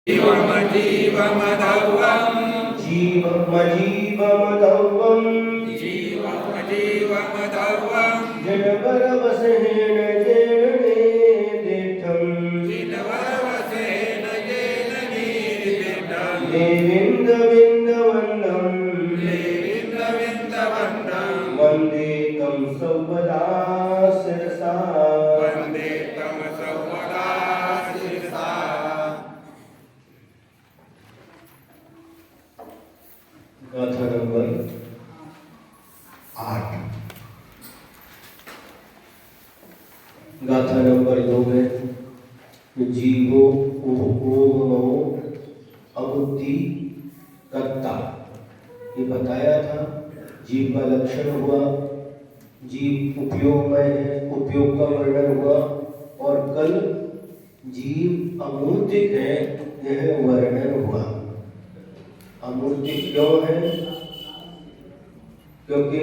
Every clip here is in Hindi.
जीवमजीवमदौवं जीवमजीवमदौवं जीवमजीवमदौवं जनवरवसेन जेरणे देठं जिनवरवसेन येन नीरिदितं देविन्दविन्दवन्दं देविन्दविन्दवन्दं वन्दे तं सर्वदा शिरसा वन्दे तं सर्वदा शिरसा। गाथा नंबर 8। गाथा नंबर 2 में जीवो ओमो अमुक्ति कर्ता ये बताया था। जीव का लक्षण हुआ, जीव उपयोगमय है, उपयोग का वर्णन हुआ, और कल जीव अमूर्तिक है यह वर्णन हुआ। अमूर्तिक क्यों है? क्योंकि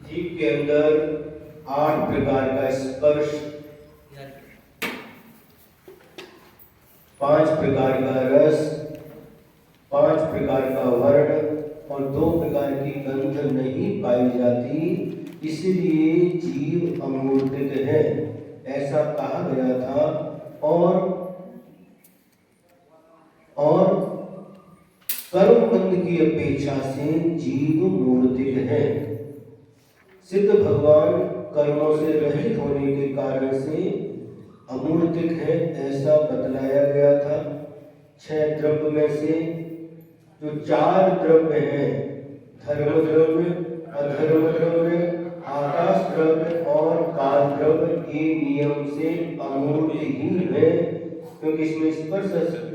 जीव के अंदर 8 प्रकार का स्पर्श, 5 प्रकार का रस, 5 प्रकार का वर्ण और 2 प्रकार की गंध नहीं पाई जाती, इसलिए जीव अमूर्तिक है ऐसा कहा गया था। और कर्मबंध की अपेक्षा से जीव मूर्तिक है। सिद्ध भगवान कर्मों से रहित होने के कारण से अमूर्तिक है ऐसा बतलाया गया था। 6 द्रव्य में से जो 4 द्रव्य हैं, धर्म द्रव्य, अधर्म द्रव्य, आकाश द्रव्य और काल द्रव्य, के नियम से अमूर्त ही है, क्योंकि इसमें स्पर्श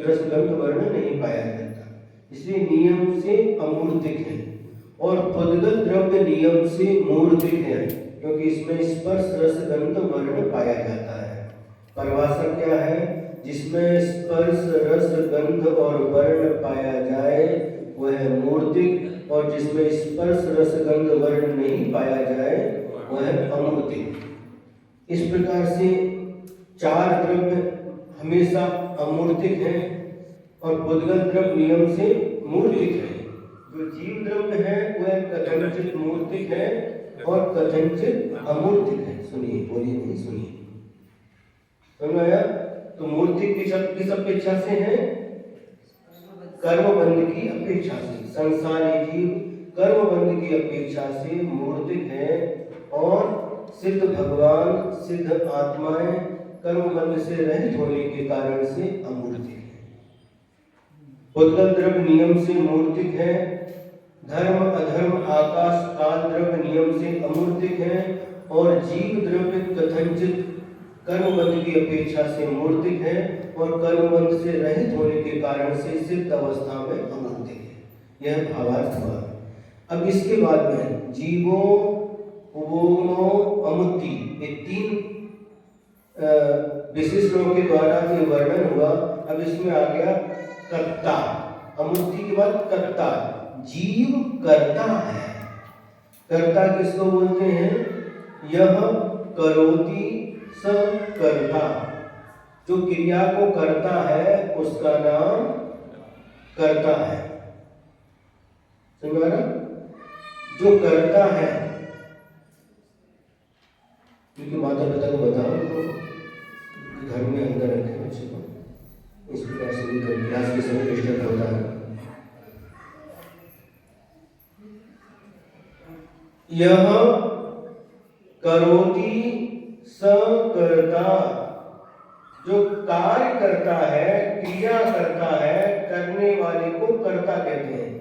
रस गंध वर्ण नहीं पाया जाता, इसलिए नियम से अमूर्तिक है। और पुद्गल द्रव्य नियम से मूर्तिक है, क्योंकि इसमें स्पर्श रस गंध वर्ण पाया जाता है। परिभाषा क्या है? जिसमें स्पर्श रस गंध और वर्ण पाया जाए वह मूर्तिक, और जिसमें स्पर्श रस गंध वर्ण नहीं पाया जाए वह अमूर्तिक। इस प्रकार से 4 द्रव्य हमेशा अमूर्तिक है और पुद्गल द्रव्य नियम से मूर्तिक है। जो जीव द्रव्य है वह कथनचित मूर्तिक है और कथनचित अमूर्तिक है। सुनिए, बोलिए नहीं, सुनिए, समझ आया? तो मूर्तिक किस अपेक्षा से है? कर्मबंध की अपेक्षा से। संसारी जीव कर्मबंध की अपेक्षा से मूर्तिक है, और सिद्ध भगवान, सिद्ध आत्माएं कर्मबंध से रहित होने के कारण से अमूर्तिक है। पुद्गल द्रव्य नियम से मूर्तिक है, धर्म अधर्म आकाश काल द्रव्य नियम से अमूर्तिक है, और जीव द्रव्य कथनचित कर्मबंध की अपेक्षा से मूर्तिक है और कर्मबंध से रहित होने के कारण से सिद्ध अवस्था में अमूर्तिक है। यह भावार्थ हुआ। अब इसके बाद में जीवो उपगमो अमुक्ति, ये 3 विशेषणों के द्वारा ये वर्णन हुआ। अब इसमें आ गया कर्ता। अमुक्ति के बाद कर्ता, जीव करता है। कर्ता किसको बोलते हैं? यह करोति स कर्ता, जो क्रिया को करता है उसका नाम कर्ता है। समझा? जो करता है, क्योंकि माता पिता को बताओ तो घर में अंदर रखे बच्चे को, इस प्रकार से भी क्लास के समय डिस्टर्ब होता है। यह करोति स कर्ता, जो कार्य करता है, क्रिया करता है, करने वाले को कर्ता कहते हैं।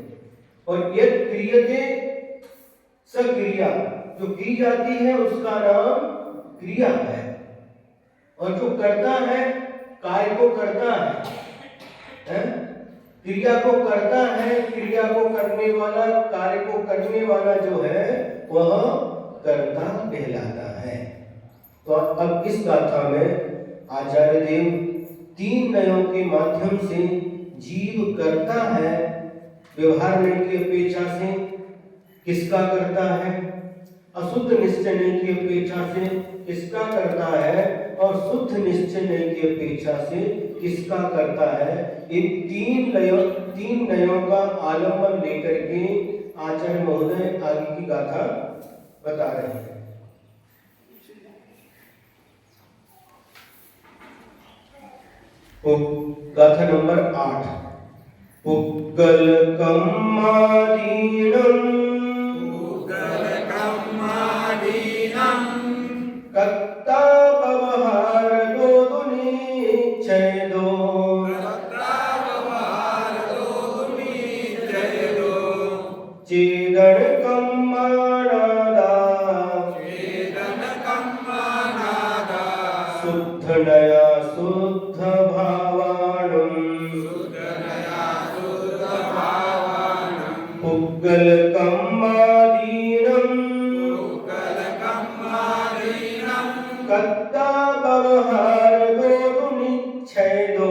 और यद क्रियते स क्रिया, जो की जाती है उसका नाम क्रिया है। और जो करता है, कार्य को करता है, क्रिया को करता है, क्रिया को करने वाला, कार्य को करने वाला जो है वह कर्ता कहलाता है। तो अब इस गाथा में आचार्य देव 3 नयों के माध्यम से जीव करता है व्यवहार में की अपेक्षा से किसका करता है, अशुद्ध निश्चय की अपेक्षा से किसका करता है, और शुद्ध निश्चय की अपेक्षा से किसका करता है? इन तीन नयों का आलम्बन लेकर के आचार्य महोदय आगे की गाथा बता रहे हैं। गाथा नंबर 8। पुग्गल कम्मादीनम कत्ता व्यवहार दो दुनिच्छय दो चेदन कम्मानादा शुद्ध नया शुद्ध भावाणम पुग्गल कम्मादीनम कत्ता व्यवहार दो दुनिच्छय दो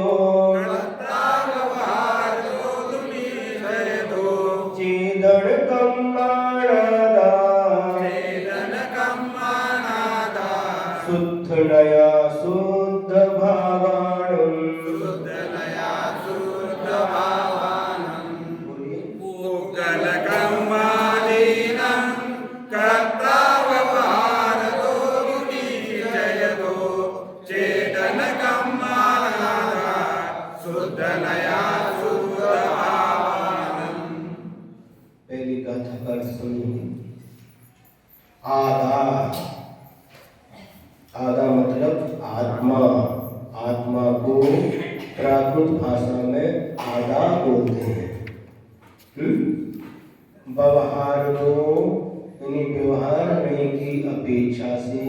चेदन कम्मानादा शुद्ध नया शुद्ध भावाणम। बोलिए। पहली गाथा का अर्थ समझिए। आधा आधा मतलब आत्मा। आत्मा को प्राकृत भाषा में आधा बोलते हैं। व्यवहार को यानी व्यवहार नहीं की अपेक्षा से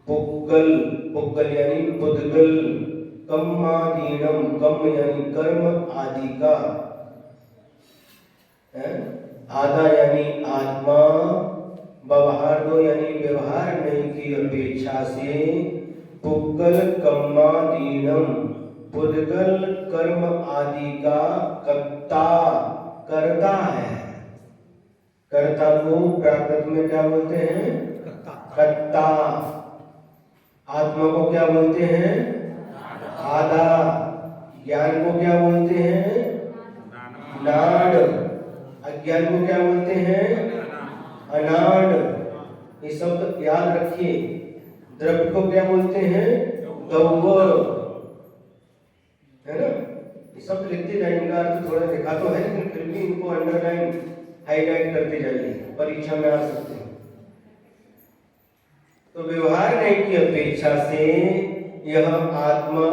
पुग्गल पुग्गल यानी पुद्गल कम्मादीनम कम यानी कर्म आदि का आधा यानी आत्मा व्यवहार दो यानी व्यवहार नहीं की अपेक्षा से पुग्गल कम्मादीनम पुद्गल कर्म आदि का कर्ता करता है। कर्ता को प्राकृत में क्या बोलते हैं? कर्ता। आत्मा को क्या बोलते हैं? आधा। ज्ञान को क्या बोलते हैं? नाड। अज्ञान को क्या बोलते हैं? अनाड। ये शब्द याद रखिए। द्रव्य को क्या बोलते हैं? द्रव्य, है ना? ये शब्द लिखते जाइए। इनका अर्थ थोड़ा लिखा तो है लेकिन फिर भी इनको अंडरलाइन हाईलाइट करते जाइए, परीक्षा में आ सकते हैं। तो व्यवहार नहीं की अपेक्षा से यह आत्मा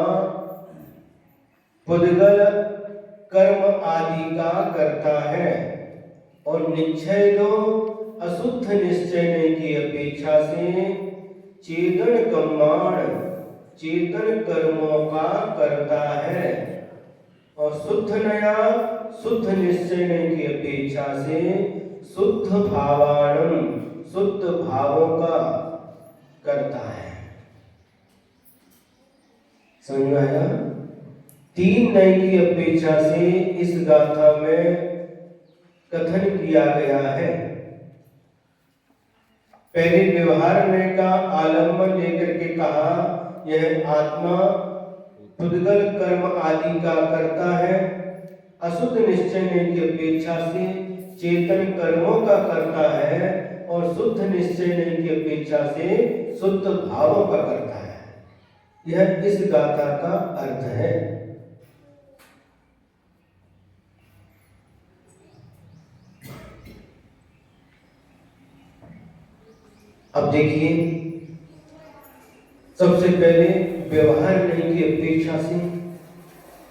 पुद्गल कर्म आदि का करता है और निश्चय दो अशुद्ध निश्चय की अपेक्षा से चेतन कम्माण चेतन कर्मों का करता है और शुद्ध नया शुद्ध निश्चय की अपेक्षा से शुद्ध भावाणम शुद्ध भावों का करता है। समझ में आया? तीन नय की अपेक्षा से इस गाथा में कथन किया गया है। पहले व्यवहार में का आलम्बन लेकर के कहा यह आत्मा पुद्गल कर्म आदि का करता है, अशुद्ध निश्चय की अपेक्षा से चेतन कर्मों का करता है और शुद्ध निश्चय की अपेक्षा से शुद्ध भावों का करता है। यह इस गाथा का अर्थ है। अब देखिए, सबसे पहले व्यवहार नहीं की अपेक्षा से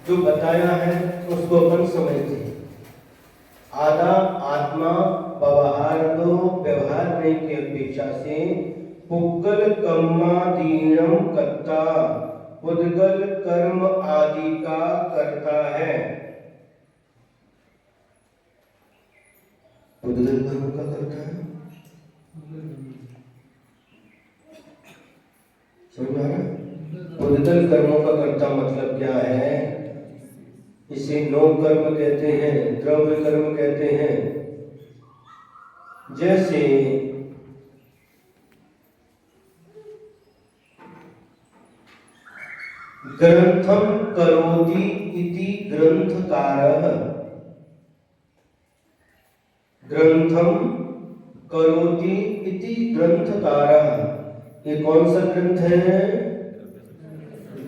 जो बताया है उसको अपन समझते हैं। आधा आत्मा व्यवहार दो व्यवहार नहीं की अपेक्षा से पुग्गल कम्मादीनम कर्ता पुद्गल कर्म आदि का करता है। पुद्गल कर्म का करता है, समझ आ रहा? पुद्गल कर्मों का कर्ता मतलब क्या है? इसे नो कर्म कहते हैं, द्रव्य कर्म कहते हैं। जैसे ग्रंथम करोति इति ग्रंथकारः। ग्रंथम करोति इति ग्रंथकारः। ये कौन सा ग्रंथ है?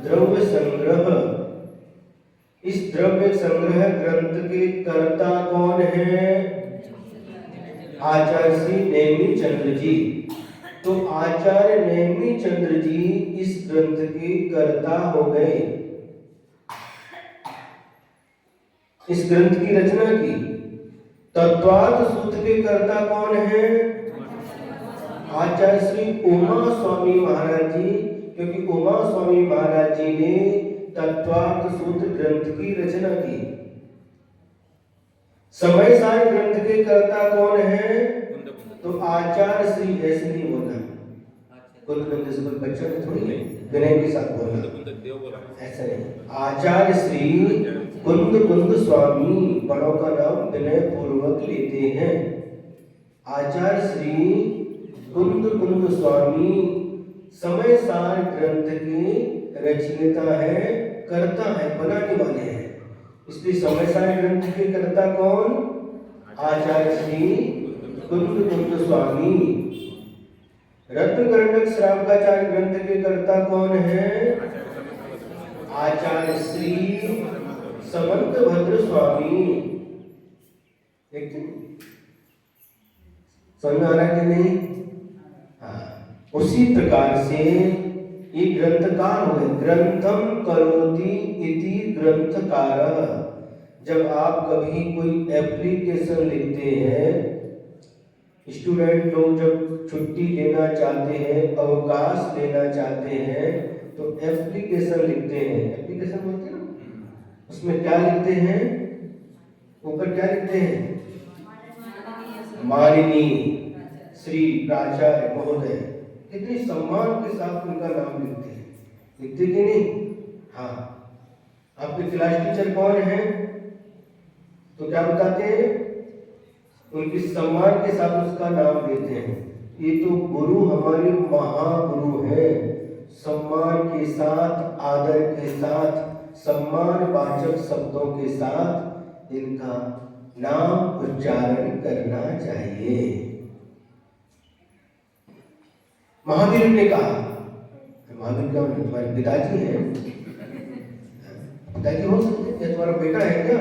द्रव्य संग्रह। इस द्रव्य संग्रह ग्रंथ के कर्ता कौन है? आचार्य श्री नेमी चंद्र जी। तो आचार्य नेमी चंद्र जी इस ग्रंथ के कर्ता हो गए। इस ग्रंथ की रचना की। तत्वार्थ सूत्र के कर्ता कौन है? आचार्य श्री उमा स्वामी महाराज जी, क्योंकि उमा स्वामी महाराज जी ने तत्वार्थ सूत्र ग्रंथ की रचना की। समय सार ग्रंथ के कर्ता कौन है? तो आचार्य श्री, ऐसे नहीं बोलना, कुंद से कोई बच्चा थोड़ी नहीं, विनय के साथ बोलना, ऐसा नहीं। आचार्य श्री कुंद स्वामी, बड़ों का नाम विनय पूर्वक लेते हैं। आचार्य श्री कुंद स्वामी समय सार ग्रंथ के रचयिता है, कर्ता है, बनाने वाले हैं। इसलिए समय सार ग्रंथ के कर्ता कौन? आचार्य श्री कुंद स्वामी। रत्नकर्णक श्रावकाचार्य ग्रंथ के कर्ता कौन है? आचार्य श्री समंत भद्र स्वामी। समझ आ रहा कि नहीं? हाँ, उसी प्रकार से ये ग्रंथकार हो गए। ग्रंथम करोति इति ग्रंथकारः। जब आप कभी कोई एप्लीकेशन लिखते हैं, स्टूडेंट लोग जब छुट्टी लेना चाहते हैं, अवकाश लेना चाहते हैं, तो एप्लीकेशन लिखते हैं। एप्लीकेशन बोलते हैं ना, उसमें क्या लिखते हैं? ऊपर क्या लिखते हैं? माननीय श्री प्राचार्य महोदय। कितने सम्मान के साथ उनका नाम लिखते हैं, लिखते कि नहीं? हाँ। आपके क्लास टीचर कौन है? तो क्या बताते हैं? उनकी सम्मान के साथ उसका नाम देते हैं। ये तो गुरु हमारे महागुरु हैं। सम्मान के साथ, आदर के साथ, सम्मान वाचक शब्दों के साथ इनका नाम उच्चारण करना चाहिए। महावीर ने कहा, महावीर क्या तुम्हारे पिताजी हैं? पिताजी हो सकते हैं, तुम्हारा बेटा है क्या?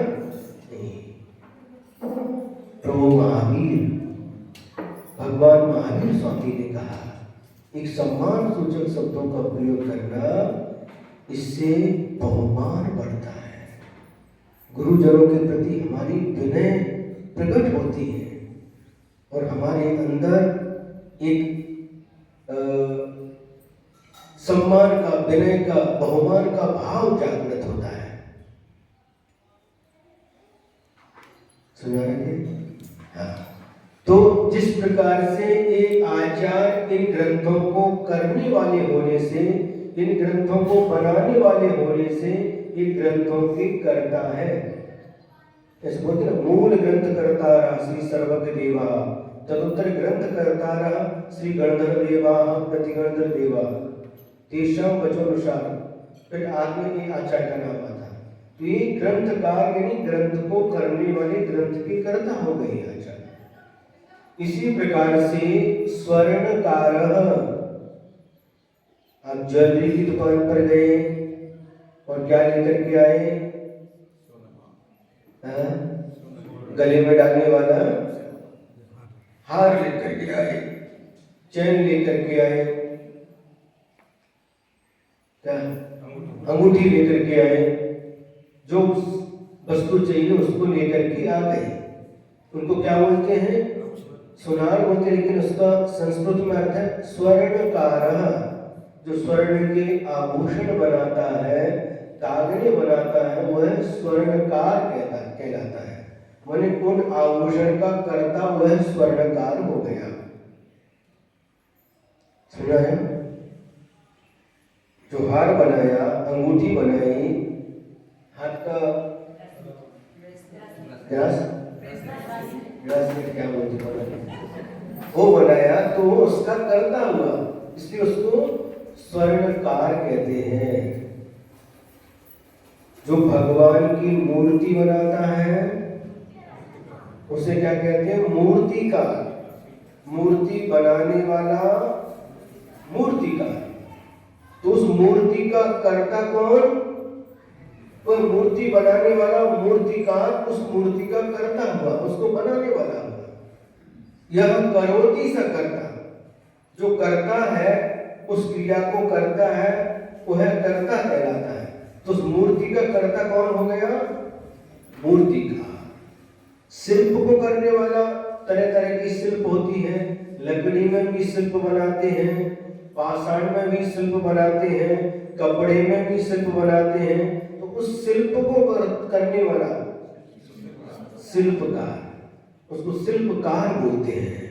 नहीं। प्रभु महावीर, भगवान महावीर स्वामी ने कहा, एक सम्मान सूचक शब्दों का प्रयोग करना, इससे बहुमान बढ़ता है। गुरुजनों के प्रति हमारी विनय प्रकट होती है और हमारे अंदर एक सम्मान का, विनय का, बहुमान का भाव जागृत होता है। सुना रहे? हाँ। तो जिस प्रकार से एक आचार्य इन ग्रंथों को करने वाले होने से, इन ग्रंथों को बनाने वाले होने से, ये ग्रंथों की कर्ता है। ऐसे बोलते ना, मूल ग्रंथ कर्ता श्री सर्वज्ञ देवा, तदुत्तर ग्रंथ कर्ता श्री गणधर देवा, प्रतिगणधर देवा, तेषां वचोनुसार। फिर आगे एक आचार्य का नाम आता। तो ये ग्रंथकार यानी ग्रंथ को करने वाले, ग्रंथ के कर्ता हो गए आचार्य। इसी प्रकार से स्वर्णकारः। आप ज्वेलरी की दुकान पर गए और क्या लेकर के आए? गले में डालने वाला हार लेकर के आए, चैन लेकर के आए, क्या अंगूठी लेकर के आए। जो वस्तु चाहिए उसको लेकर के आ गए। उनको क्या बोलते हैं? सुनार बोलते हैं, लेकिन उसका संस्कृत में अर्थ है स्वर्णकारः। जो स्वर्ण के आभूषण बनाता है, कागड़े बनाता है, वह स्वर्णकार कहलाता है। माने उन आभूषण का कर्ता वह स्वर्णकार हो गया। सुना है? जो हार बनाया, अंगूठी बनाई, हाथ का क्या बोलते वो बनाया, तो उसका कर्ता हुआ, इसलिए उसको स्वर्णकार कहते हैं। जो भगवान की मूर्ति बनाता है उसे क्या कहते हैं? मूर्तिकार। मूर्ति बनाने वाला मूर्तिकार। तो उस मूर्ति का कर्ता कौन? वह मूर्ति बनाने वाला मूर्तिकार उस मूर्ति का कर्ता हुआ, उसको बनाने वाला हुआ। यह करोति स कर्ता, जो करता है उस क्रिया को करता है वह कर्ता कहलाता है। तो उस मूर्ति का कर्ता कौन हो गया? मूर्तिकार। शिल्प को करने वाला, तरह तरह की शिल्प होती है, लकड़ी में भी शिल्प बनाते हैं, पाषाण में भी शिल्प बनाते हैं, कपड़े में भी शिल्प बनाते हैं। तो उस शिल्प को करने वाला शिल्पकार, उसको शिल्पकार बोलते हैं।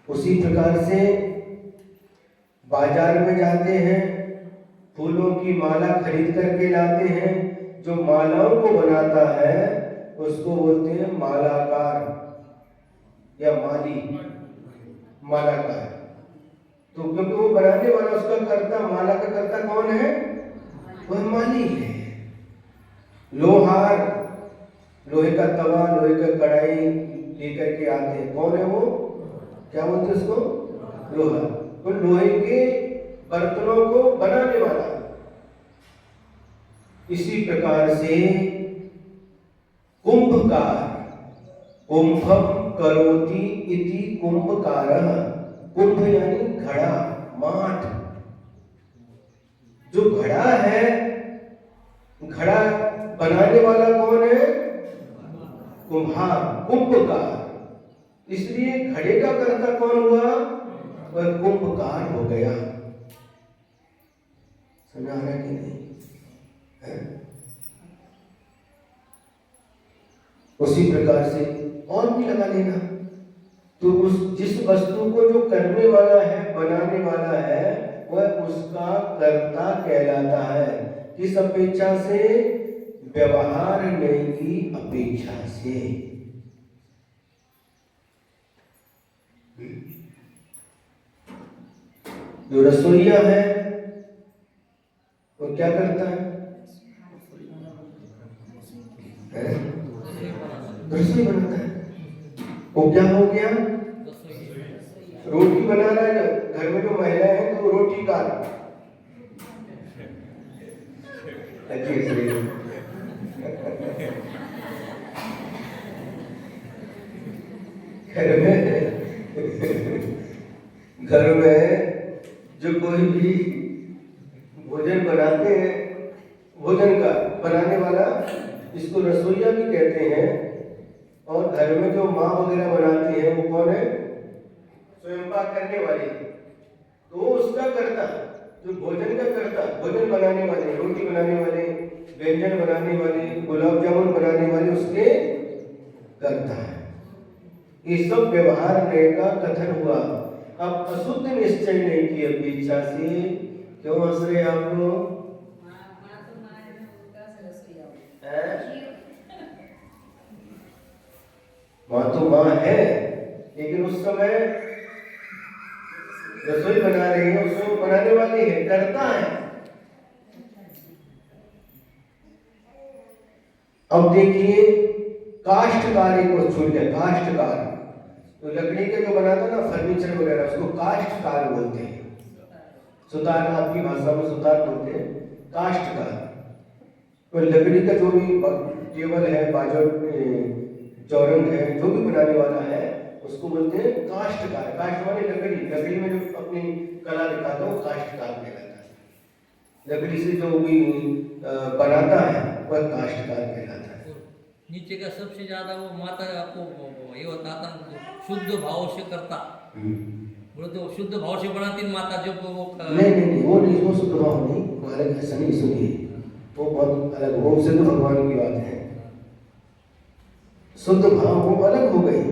उसी प्रकार से बाजार में जाते हैं, फूलों की माला खरीद करके लाते हैं, जो मालाओं को बनाता है उसको बोलते हैं मालाकार या माली, मालाकार। तो क्योंकि वो बनाने वाला, उसका कर्ता, माला का कर्ता कौन है? वह माली है। लोहार, लोहे का तवा, लोहे का कढ़ाई लेकर के आते हैं, कौन है वो? क्या बोलते हैं उसको? लोहार। तो लोहे के बर्तनों को बनाने वाला। इसी प्रकार से कुंभकार, कुंभम करोति इति कुंभकारः। कुंभ यानी घड़ा, माठ। जो घड़ा है, घड़ा बनाने वाला कौन है? कुम्हार, कुंभकार। इसलिए घड़े का कर्ता कौन हुआ? वह कुंभकार हो गया। समझ आ रहा है कि नहीं? उसी प्रकार से और भी लगा लेना। तो उस जिस वस्तु को जो करने वाला है, बनाने वाला है, वह उसका कर्ता कहलाता है। किस अपेक्षा से? व्यवहार में की अपेक्षा से। जो रसोईया है वो क्या करता है? रसोई बनाता है। वो क्या हो गया? रोटी बना रहा है। घर में जो महिला है तो रोटी का घर में जो कोई भी भोजन बनाते हैं, भोजन का बनाने वाला, इसको रसोईया भी कहते हैं। और घर में जो माँ वगैरह बनाती है वो कौन है? स्वयंपाक करने वाली। तो उसका कर्ता, जो भोजन का कर्ता, भोजन बनाने वाले, रोटी बनाने वाले, व्यंजन बनाने वाले, गुलाब जामुन बनाने वाले उसके कर्ता है। ये सब व्यवहार नय का कथन हुआ। अब अशुद्ध निश्चय नहीं की अपेक्षा से क्यों हंस रहे आप लोग? माँ तो माँ है, लेकिन उस समय रसोई बना रही है, उसको बनाने वाली है, करता है। अब देखिए, काष्ठकार को छूट गया। काष्ठकार तो लकड़ी का जो बनाता ना फर्नीचर वगैरह, उसको काष्ठकार बोलते हैं। सुतार, आपकी भाषा में सुतार बोलते हैं, काष्ठकार। तो लकड़ी का जो भी टेबल है, बाजू चौरंग है, जो भी बनाने वाला है उसको बोलते हैं काष्ठकार। काष्ठ माने लकड़ी, लकड़ी में जो अपनी कला दिखाता है वो काष्ठकार कहलाता है। लकड़ी से जो भी बनाता है वह काष्ठकार कहलाता है। नीचे का सबसे ज्यादा वो माता आपको ये होता था शुद्ध भाव से करता, बोले तो शुद्ध भाव से बनाती माता जो वो नहीं, वो नहीं, वो शुद्ध भाव नहीं, वो अलग, ऐसा नहीं, सुनिए, वो बहुत अलग, वो सिद्ध भगवान की बात है। शुद्ध भाव वो अलग हो गई।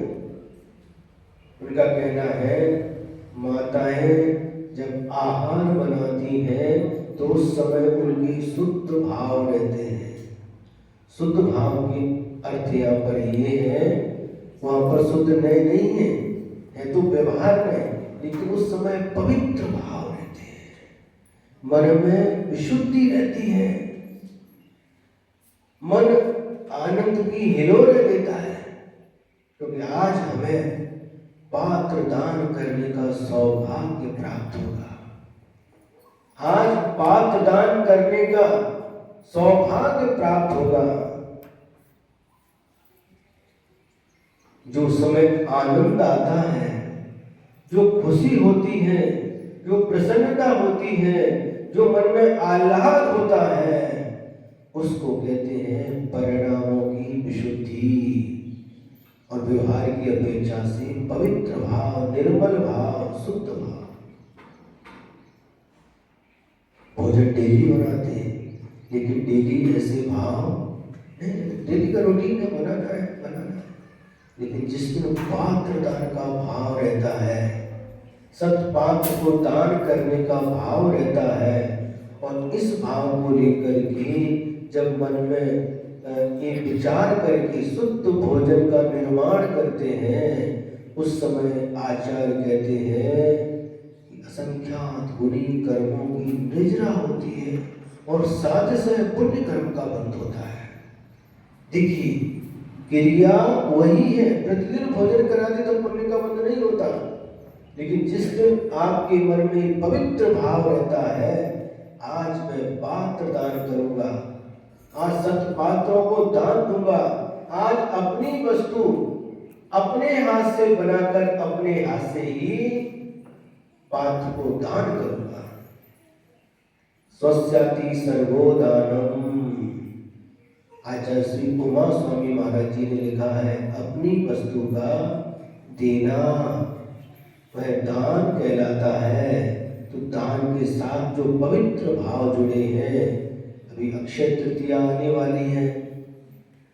उनका कहना है माताएं जब आहार बनाती हैं तो उस समय उनके शुद्ध भाव रहते हैं। शुद्ध भाव की अर्थ यहाँ पर ये है, वहां पर शुद्ध नय नहीं है तो व्यवहार में, लेकिन उस समय पवित्र भाव रहते हैं, मन में विशुद्धि रहती है। मन आनंद की हिलोरे देता है, क्योंकि आज हमें पात्र दान करने का सौभाग्य प्राप्त होगा। आज पात्र दान करने का सौभाग्य प्राप्त होगा। जो समय आनंद आता है, जो खुशी होती है, जो प्रसन्नता होती है, जो मन में आह्लाद होता है, उसको कहते हैं परिणामों की विशुद्धि। और व्यवहार की अपेक्षा से पवित्र भाव, निर्मल भाव, शुद्ध भाव। भोजन डेली बनाते हैं, लेकिन डेली ऐसे भाव नहीं, डेली का रूटीन है बनाना है, लेकिन जिस दिन पात्र दान का भाव रहता है, सत्पात्र को दान करने का भाव रहता है, और इस भाव को लेकर के जब मन में ये विचार करके शुद्ध भोजन का निर्माण करते हैं, उस समय आचार्य कहते हैं कि असंख्यात गुणी कर्मों की निजरा होती है और साथ से पुण्य कर्म का बंध होता है। देखिए, क्रिया वही है, प्रतिदिन भोजन कराते तो पुण्य का बंध नहीं होता, लेकिन जिस दिन आपके मन में पवित्र भाव रहता है, आज मैं पात्र दान करूंगा, आज सत्पात्रों को दान दूंगा, आज अपनी वस्तु अपने हाथ से बनाकर अपने हाथ से ही पात्र को दान करूंगा। स्वस्याति सर्वोदानम। आचार्य श्री उमा स्वामी महाराज जी ने लिखा है, अपनी वस्तु का देना वह दान कहलाता है। तो दान के साथ जो पवित्र भाव जुड़े हैं, अभी अक्षय तृतीया आने वाली है।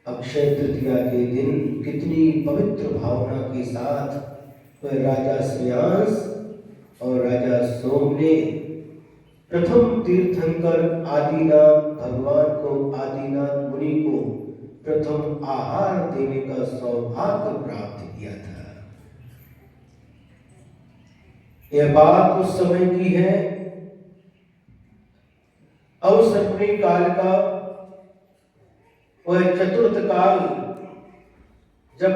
अक्षय तृतीया के दिन कितनी पवित्र भावना के साथ वह राजा श्रेयांस और राजा सोम ने प्रथम तीर्थंकर आदिनाथ भगवान को, आदिनाथ मुनि को प्रथम आहार देने का सौभाग्य प्राप्त किया था। यह बात उस समय की है, अवसर्पणी काल का वह चतुर्थ काल, जब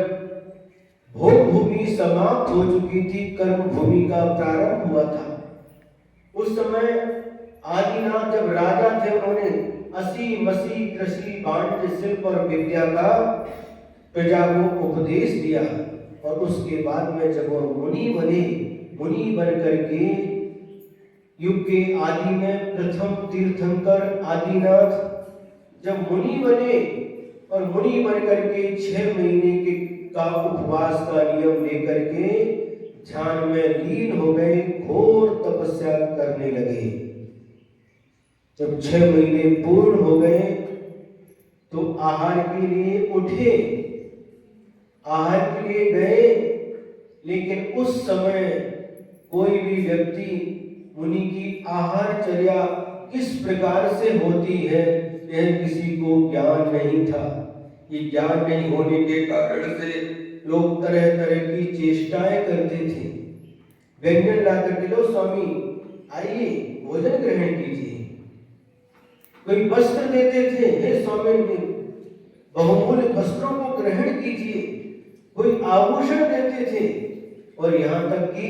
भोग भूमि समाप्त हो चुकी थी, कर्म भूमि का प्रारंभ हुआ था। उस समय आदिनाथ जब राजा थे, उन्होंने असी मसी कृषि वाणिज्य शिल्प और विद्या का प्रजा को उपदेश दिया, और उसके बाद में जब वो मुनि बने, मुनि बन करके युग के आदि में प्रथम तीर्थंकर आदिनाथ जब मुनि बने, और मुनि बन करके 6 महीने के का उपवास का नियम लेकर के ध्यान में लीन हो गए, घोर तपस्या करने लगे। जब 6 महीने पूर्ण हो गए तो आहार के लिए उठे, आहार के लिए गए, लेकिन उस समय कोई भी व्यक्ति मुनि की आहारचर्या किस प्रकार से होती है, यह किसी को ज्ञान नहीं था। ये ज्ञान नहीं होने के कारण से लोग तरह तरह की चेष्टाएं करते थे। व्यंजन ला करके, लो स्वामी आइए भोजन ग्रहण कीजिए। कोई वस्त्र देते थे, हे स्वामी बहुमूल्य वस्त्रों को ग्रहण कीजिए। कोई आभूषण देते थे, और यहाँ तक कि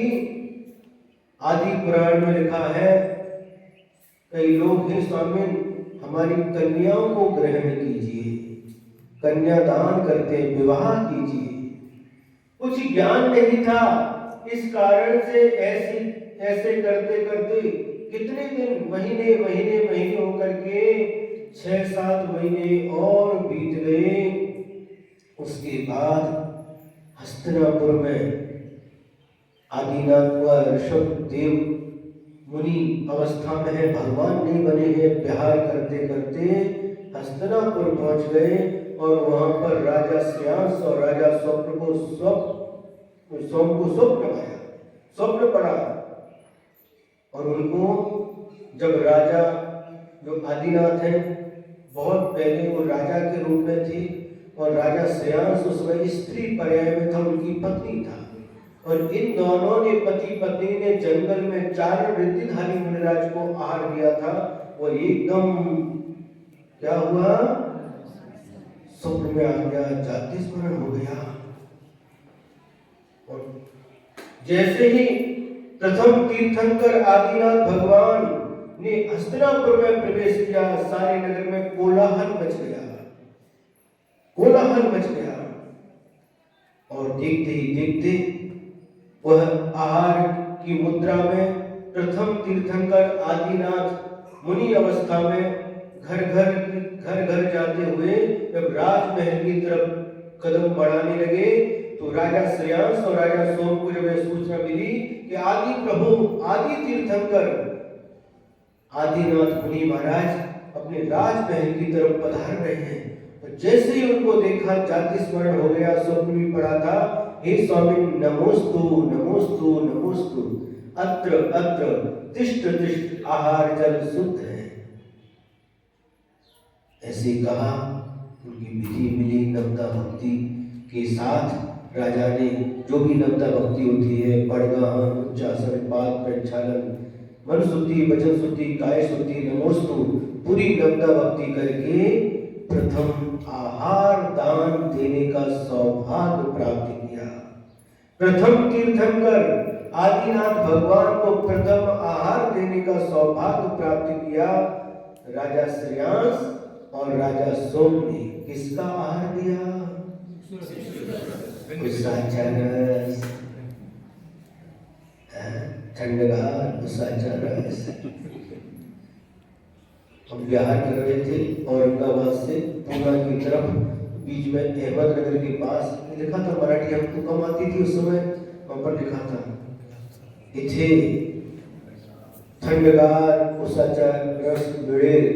आदि पुराण में लिखा है, कई लोग, हे स्वामी हमारी कन्याओं को ग्रहण कीजिए, कन्यादान करते, विवाह कीजिए। कुछ ज्ञान नहीं था, इस कारण से ऐसे करते करते कितने दिन, महीने महीने महीने होकर के 6-7 महीने और बीत गए। उसके बाद हस्तिनापुर में आदिनाथ व ऋषभदेव मुनि अवस्था में है, भगवान नहीं बने हैं, विहार करते करते हस्तिनापुर पहुंच गए, और वहां पर राजा श्रेयांस और राजा स्वप्न को स्वप्न पड़ा, और उनको जब राजा जो आदिनाथ हैं, बहुत पहले वो राजा के रूप में थे, और राजा श्रेयांस उस समय स्त्री पर्याय में था, उनकी पत्नी था, और इन दोनों ने पति पत्नी ने जंगल में 4 रिद्धिधारी मुनिराज को आहार दिया था। वो एकदम क्या हुआ, स्वप्न में आ गया, जाति स्मरण हो गया। और जैसे ही प्रथम तीर्थंकर आदिनाथ भगवान ने हस्तिनापुर में प्रवेश किया, सारे नगर में कोलाहल मच गया, कोलाहल मच गया। और देखते ही देखते वह आहार की मुद्रा में प्रथम तीर्थंकर आदिनाथ मुनि अवस्था में घर घर जाते हुए जब राजमहल की तरफ कदम बढ़ाने लगे, तो राजा श्रेयांस और राजा सोम को जब यह सूचना मिली कि आदि प्रभु आदि तीर्थंकर आदिनाथ मुनि महाराज अपने राजमहल की तरफ पधार रहे हैं, तो जैसे ही उनको देखा जाति स्मरण हो गया। स्वप्न भी पड़ा था, हे स्वामी नमोस्तु नमोस्तु नमोस्तु, अत्र अत्र तिष्ठ तिष्ठ, आहार जल शुद्ध है। ऐसे कहा, उनकी विधि मिली नवता भक्ति के साथ। राजा ने जो भी नवता भक्ति होती है, पड़गाहन, उच्चासन, पाद प्रक्षालन, मन शुद्धि, वचन शुद्धि, काय शुद्धि, नमोस्तु, पूरी नवता भक्ति करके प्रथम आहार दान देने का सौभाग्य प्राप्त किया। प्रथम तीर्थंकर आदिनाथ भगवान को प्रथम आहार देने का सौभाग्य प्राप्त किया। राजा श्रेयांस और राजा सोम ने किसका आहार दिया? उसाचरस, ठंडगार उसाचरस। हम बिहार कर रहे थे औरंगाबाद से पूना की तरफ, बीच में अहमदनगर के पास लिखा था, मराठी हमको कम आती थी उस समय, वहां पर लिखा था इथे थंडगार उसाचा रस मिळेल।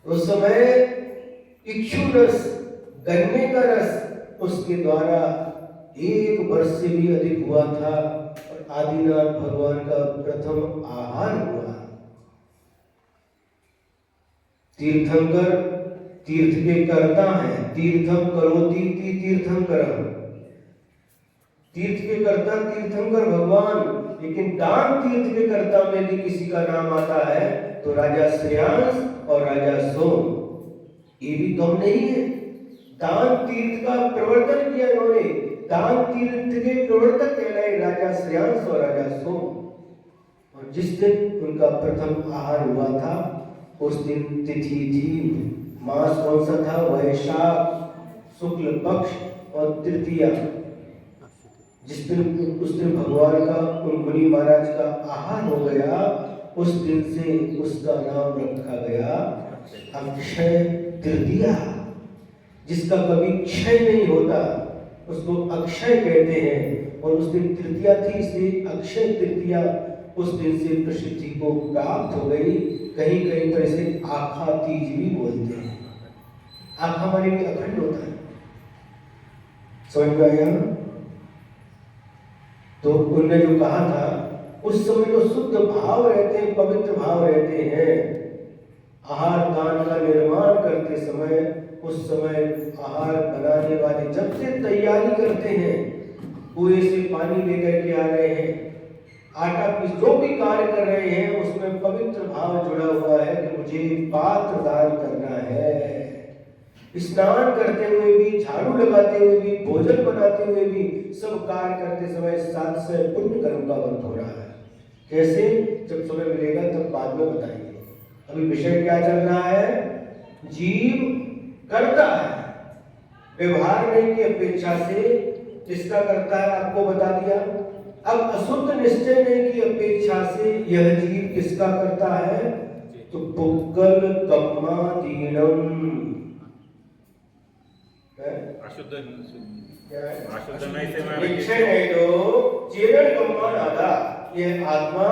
उस समय इक्षु रस, गन्ने का रस, उसके द्वारा 1 वर्ष से भी अधिक हुआ था और आदिनाथ भगवान का प्रथम आहार हुआ। तीर्थंकर तीर्थ के कर्ता हैं, तीर्थम करोति तीर्थंकरम, तीर्थ के कर्ता तीर्थंकर भगवान। लेकिन दान तीर्थ के कर्ता में भी किसी का नाम आता है तो राजा श्रेयांस और राजा सोम, ये भी कम नहीं है। दान तीर्थ का प्रवर्तन किया इन्होंने, दान तीर्थ के प्रवर्तक कहलाए राजा श्रेयांस और राजा सोम। और जिस दिन उनका प्रथम आहार हुआ था, उस दिन तिथि थी, मास कौन सा था? वैशाख शुक्ल पक्ष और तृतीया। जिस दिन उस दिन भगवान का उन मुनि महाराज का आहार हो गया, उस दिन से उसका नाम रखा गया अक्षय तृतीया। जिसका कभी क्षय नहीं होता उसको अक्षय कहते हैं। और उस दिन तृतीया थी, इसलिए अक्षय तृतीया उस दिन से प्रसिद्धि को प्राप्त हो गई। कहीं कहीं पर इसे आखा तीज भी बोलते हैं। आखा माने भी अखंड होता है, समझ में आया? तो उन्होंने जो कहा था, उस समय जो शुद्ध भाव रहते हैं, पवित्र भाव रहते हैं, आहार दान का निर्माण करते समय, उस समय आहार बनाने वाले जब से तैयारी करते हैं, कुएं से पानी लेकर के आ रहे हैं, आटा पीस जो भी कार्य कर रहे हैं, उसमें पवित्र भाव जुड़ा हुआ है कि मुझे पात्र दान करना है। स्नान करते हुए भी, झाड़ू लगाते हुए भी, भोजन बनाते हुए भी, सब कार्य करते समय साथ से पुण्य कर्म का बंध हो रहा है। कैसे? जब समय मिलेगा तब बाद में बताएंगे। अभी विषय क्या चल रहा है? जीव करता है, व्यवहार की अपेक्षा से किसका करता है आपको बता दिया। अब अशुद्ध निश्चय की अपेक्षा से यह जीव किसका करता है? तो पुक्कल कम्मादीनम, अशुद्ध चेतन कर्म दादा, यह आत्मा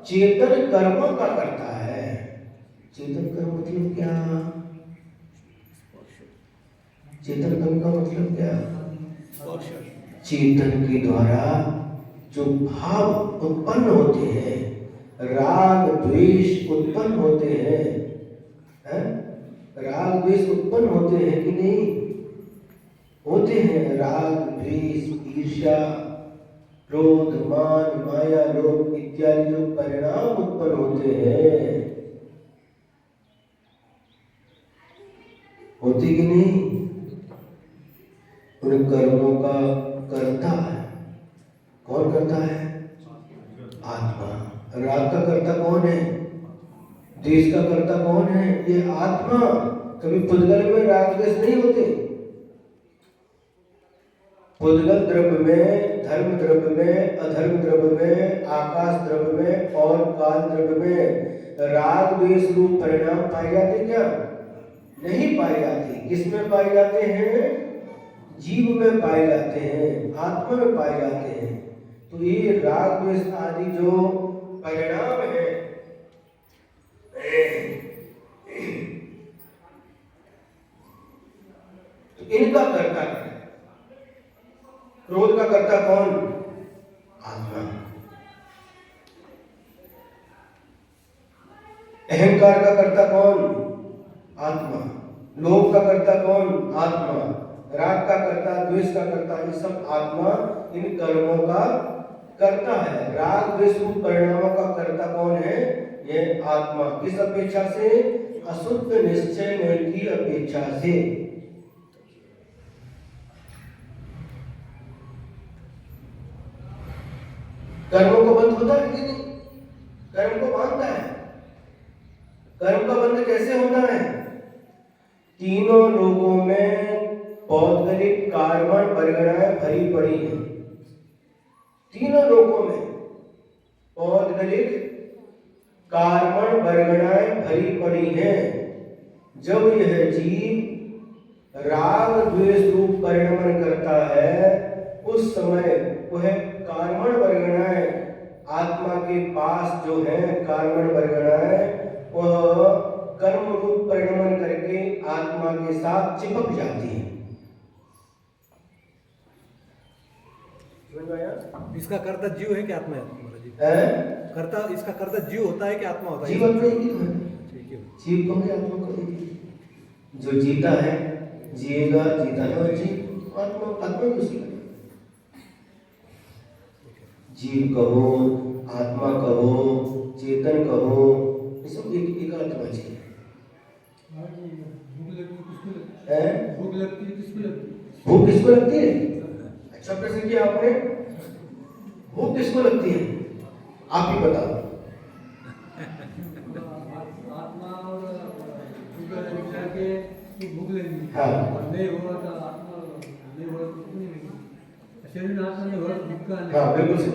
चेतन कर्म का करता है। चेतन कर्म मतलब क्या? चेतन कर्म का मतलब क्या? चेतन के द्वारा जो भाव उत्पन्न होते हैं, राग द्वेष उत्पन्न होते हैं, राग द्वेष उत्पन्न होते हैं कि नहीं? होते हैं। राग द्वेष ईर्ष्या क्रोध मान माया लोभ इत्यादि जो परिणाम उत्पन्न होते हैं, होती कि नहीं? उन कर्मों का कर्ता है कौन? करता है आत्मा। राग का कर्ता कौन है? देश का कर्ता कौन है? ये आत्मा। कभी पुद्गल में राग द्वेष नहीं होते। पुद्गल द्रव्य में, धर्म द्रव्य में, अधर्म द्रव्य में, आकाश द्रव्य में और काल द्रव्य में राग द्वेष रूप परिणाम पाए जाते क्या? नहीं पाए जाते। किसमें पाए जाते हैं? जीव में पाए जाते हैं, आत्मा में पाए जाते हैं। तो ये राग द्वेष आदि जो परिणाम है, तो इनका कर्ता है। क्रोध का कर्ता कौन? आत्मा। अहंकार का कर्ता कौन? आत्मा। लोभ का कर्ता कौन? आत्मा। राग का कर्ता, द्वेष का कर्ता, ये सब आत्मा इन कर्मों का कर्ता है। राग द्वेष रूप परिणामों का कर्ता कौन है? ये आत्मा। किस अपेक्षा से? अशुद्ध निश्चय मन की अपेक्षा से। कर्मों को बंध होता है कि नहीं? कर्म को बांधता है। कर्म का बंध कैसे होता है? तीनों लोगों में पौद्गलिक कार्बन परिगणाएं भरी पड़ी हैं। तीनों लोगों में पौद्गलिक कार्बन परिगणाएं भरी पड़ी हैं। जब यह जीव राग द्वेष रूप परिणमन करता है, उस समय वह कार्बन परिगणाएं आत्मा के पास जो है, कार्बन परिगणाएं वह कर्म रूप परिणमन करके आत्मा के साथ चिपक जाती है। इसका कर्ता जीव है कि आत्मा है? कर्ता, इसका कर्ता जीव होता है कि आत्मा होता है? जीव अपने ही तो है। जीव को भी आत्मा को भी। जो जीता है, जिएगा, जीता है और जीव आत्मा। आत्मा उसी का जीव कहो, आत्मा कहो, चेतन कहो, ये सब एक आत्मा चाहिए। भूख किसको लगती है? अच्छा प्रश्न किया आपने। भूख किसको लगती है? आप ही बताओ। आत्मा और भूख लगेगी। हाँ। नहीं होगा तो आत्मा नहीं होगा तो नहीं लगेगी। शरीर में आत्मा नहीं होगा तो भूख का नहीं। हाँ, बिल्कुल सही।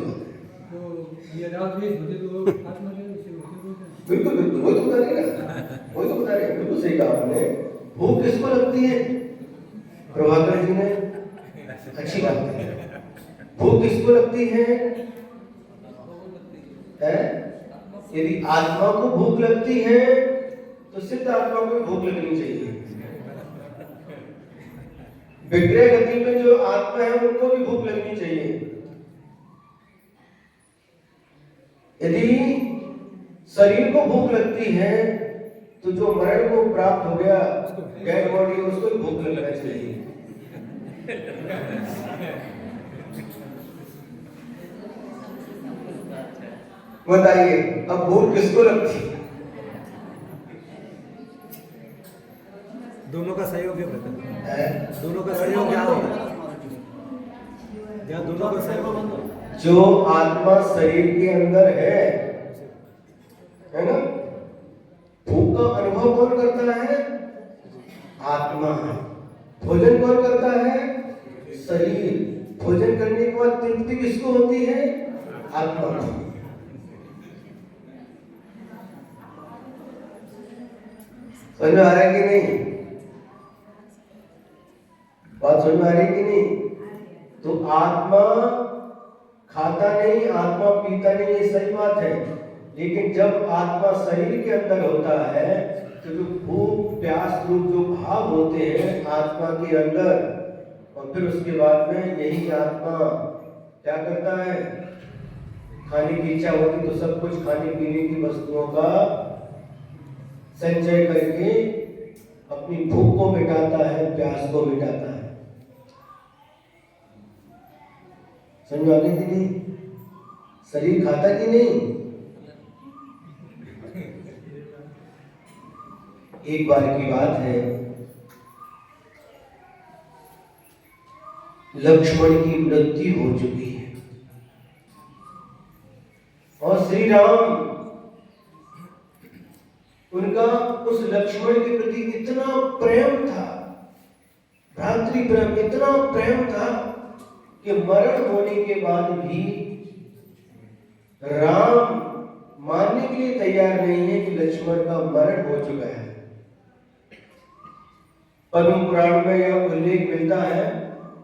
तो ये राग द्वेष होते तो आत्मा के विषय होते। बिल्कुल बिल्कुल, वही तो बता रहे हैं। वही तो बता रहे हैं, बिल्कुल सही कहा आपने। भूख किसको लगती है? प्रभाकर जी ने अच्छी बात कही। भूख किसको लगती है? यदि आत्मा को भूख लगती है तो सिद्ध आत्मा को भूख लगनी चाहिए। विग्रह गति में जो आत्मा है उनको भी भूख लगनी चाहिए। यदि शरीर को भूख लगती है तो जो मरण को प्राप्त हो गया, डेड बॉडी, उसको भी भूख लगना चाहिए। बताइए अब भूख किसको लगती है? दोनों का सहयोग है। दोनों का सहयोग क्या होता है? क्या दोनों का सहयोग? जो आत्मा शरीर के अंदर है ना, भूख का अनुभव कौन करता है? आत्मा। भोजन कौन करता है? शरीर। भोजन करने के बाद तृप्ति किसको होती है? आत्मा को। समझ में आ रहा है कि नहीं? बात समझ में आ रही है कि नहीं? तो आत्मा खाता नहीं, आत्मा पीता नहीं, ये सही बात है। लेकिन जब आत्मा शरीर के अंदर होता है तो जो भूख प्यास रूप जो भाव होते हैं आत्मा के अंदर, और फिर उसके बाद में यही आत्मा क्या करता है? खाने की इच्छा होती तो सब कुछ खाने पीने की वस्तुओं का संचय करके अपनी भूख को मिटाता है, प्यास को मिटाता है। समझ आ गई कि नहीं? शरीर खाता कि नहीं? एक बार की बात है, लक्ष्मण की मृत्यु हो चुकी है और श्री राम उनका उस लक्ष्मण के प्रति इतना प्रेम था, भ्रातृ प्रेम इतना प्रेम था कि मरण होने के बाद भी राम मानने के लिए तैयार नहीं है कि लक्ष्मण का मरण हो चुका है। पद्म पुराण में यह उल्लेख मिलता है,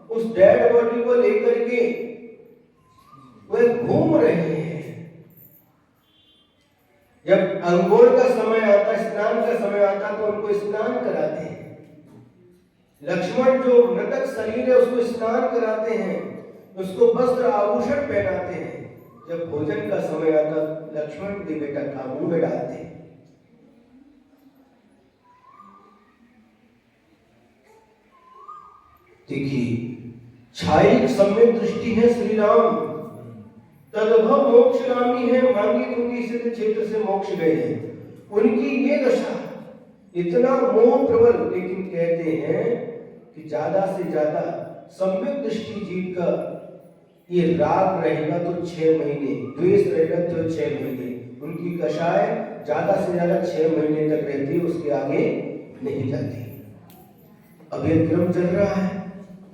उस डेड बॉडी को लेकर के वे घूम रहे हैं। जब अंगोर का समय आता, स्नान का समय आता, तो उनको स्नान कराते हैं। लक्ष्मण जो मृतक शरीर है उसको स्नान कराते हैं, उसको वस्त्र आभूषण पहनाते हैं। जब भोजन का समय आता, लक्ष्मण के बेटा का मुंह में डालते हैं। देखिए, छाई सम्यक दृष्टि है श्री राम, तदभव मोक्षगामी है, मांगी तुंगी सिद्ध क्षेत्र से मोक्ष गए हैं। उनकी ये दशा, इतना मोह प्रबल, लेकिन कहते हैं कि ज्यादा से ज्यादा सम्यक दृष्टि जीव का ये राग रहेगा तो 6 महीने, द्वेष रहेगा तो 6 महीने। उनकी कषाय ज्यादा से ज्यादा 6 महीने तक रहती है, उसके आगे नहीं जाती। अब ये क्रम चल रहा है।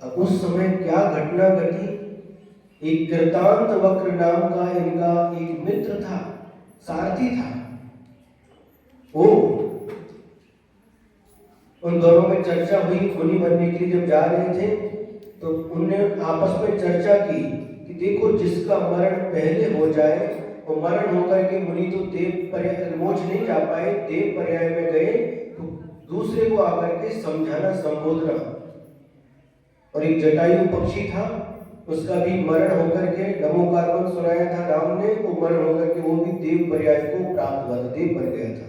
अब उस समय क्या घटना घटी, एक कृतांत वक्र नाम का इनका एक मित्र था, सारथी था। वो उन दोनों में चर्चा हुई, मुनि बनने के लिए जब जा रहे थे तो उनने आपस में चर्चा की कि देखो, जिसका मरण पहले हो जाए, वो मरण होकर के मुनि तो देव पर्याय मोक्ष नहीं जा पाए, देव पर्याय में गए, तो दूसरे को आकर के समझाना, संबोधना। और एक जटायु पक्षी था, उसका भी मरण होकर के नमो कार्बन सुनाया था राम ने, वो मरण होकर के वो भी देव पर्याय को प्राप्त हुआ था, देव बन गया था।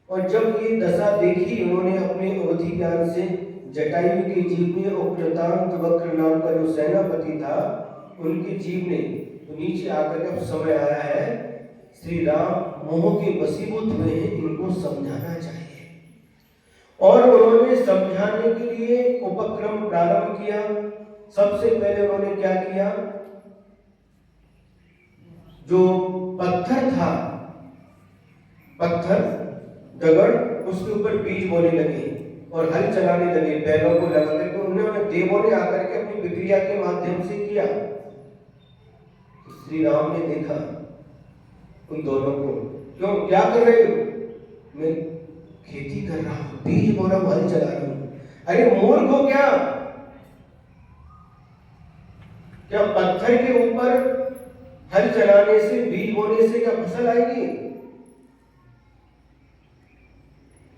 और जब ये दशा देखी उन्होंने अपने अवधि ज्ञान से, जटायु के जीव में और कृतांत वक्र नाम का जो सेनापति था उनके जीव ने, तो नीचे आकर के अब समय आया है, श्री राम मोह के वशीभूत हुए हैं, इनको समझाना चाहिए। और उन्होंने समझाने के लिए उपक्रम प्रारंभ किया। सबसे पहले उन्होंने क्या किया, जो पत्थर था, पत्थर दगड़, उसके ऊपर बीज बोने लगे और हल चलाने लगे बैलों को लगा करके। तो उन्होंने, देवों ने आकर के अपनी विक्रिया के माध्यम से किया। श्री राम ने देखा उन दोनों को, क्यों, क्या कर रहे हो? मैं खेती कर रहा हूं, बीज बो रहा हूं, हल चला रहा हूं। अरे मूर्ख हो क्या पत्थर के ऊपर हल चलाने से, बीज बोने से क्या फसल आएगी?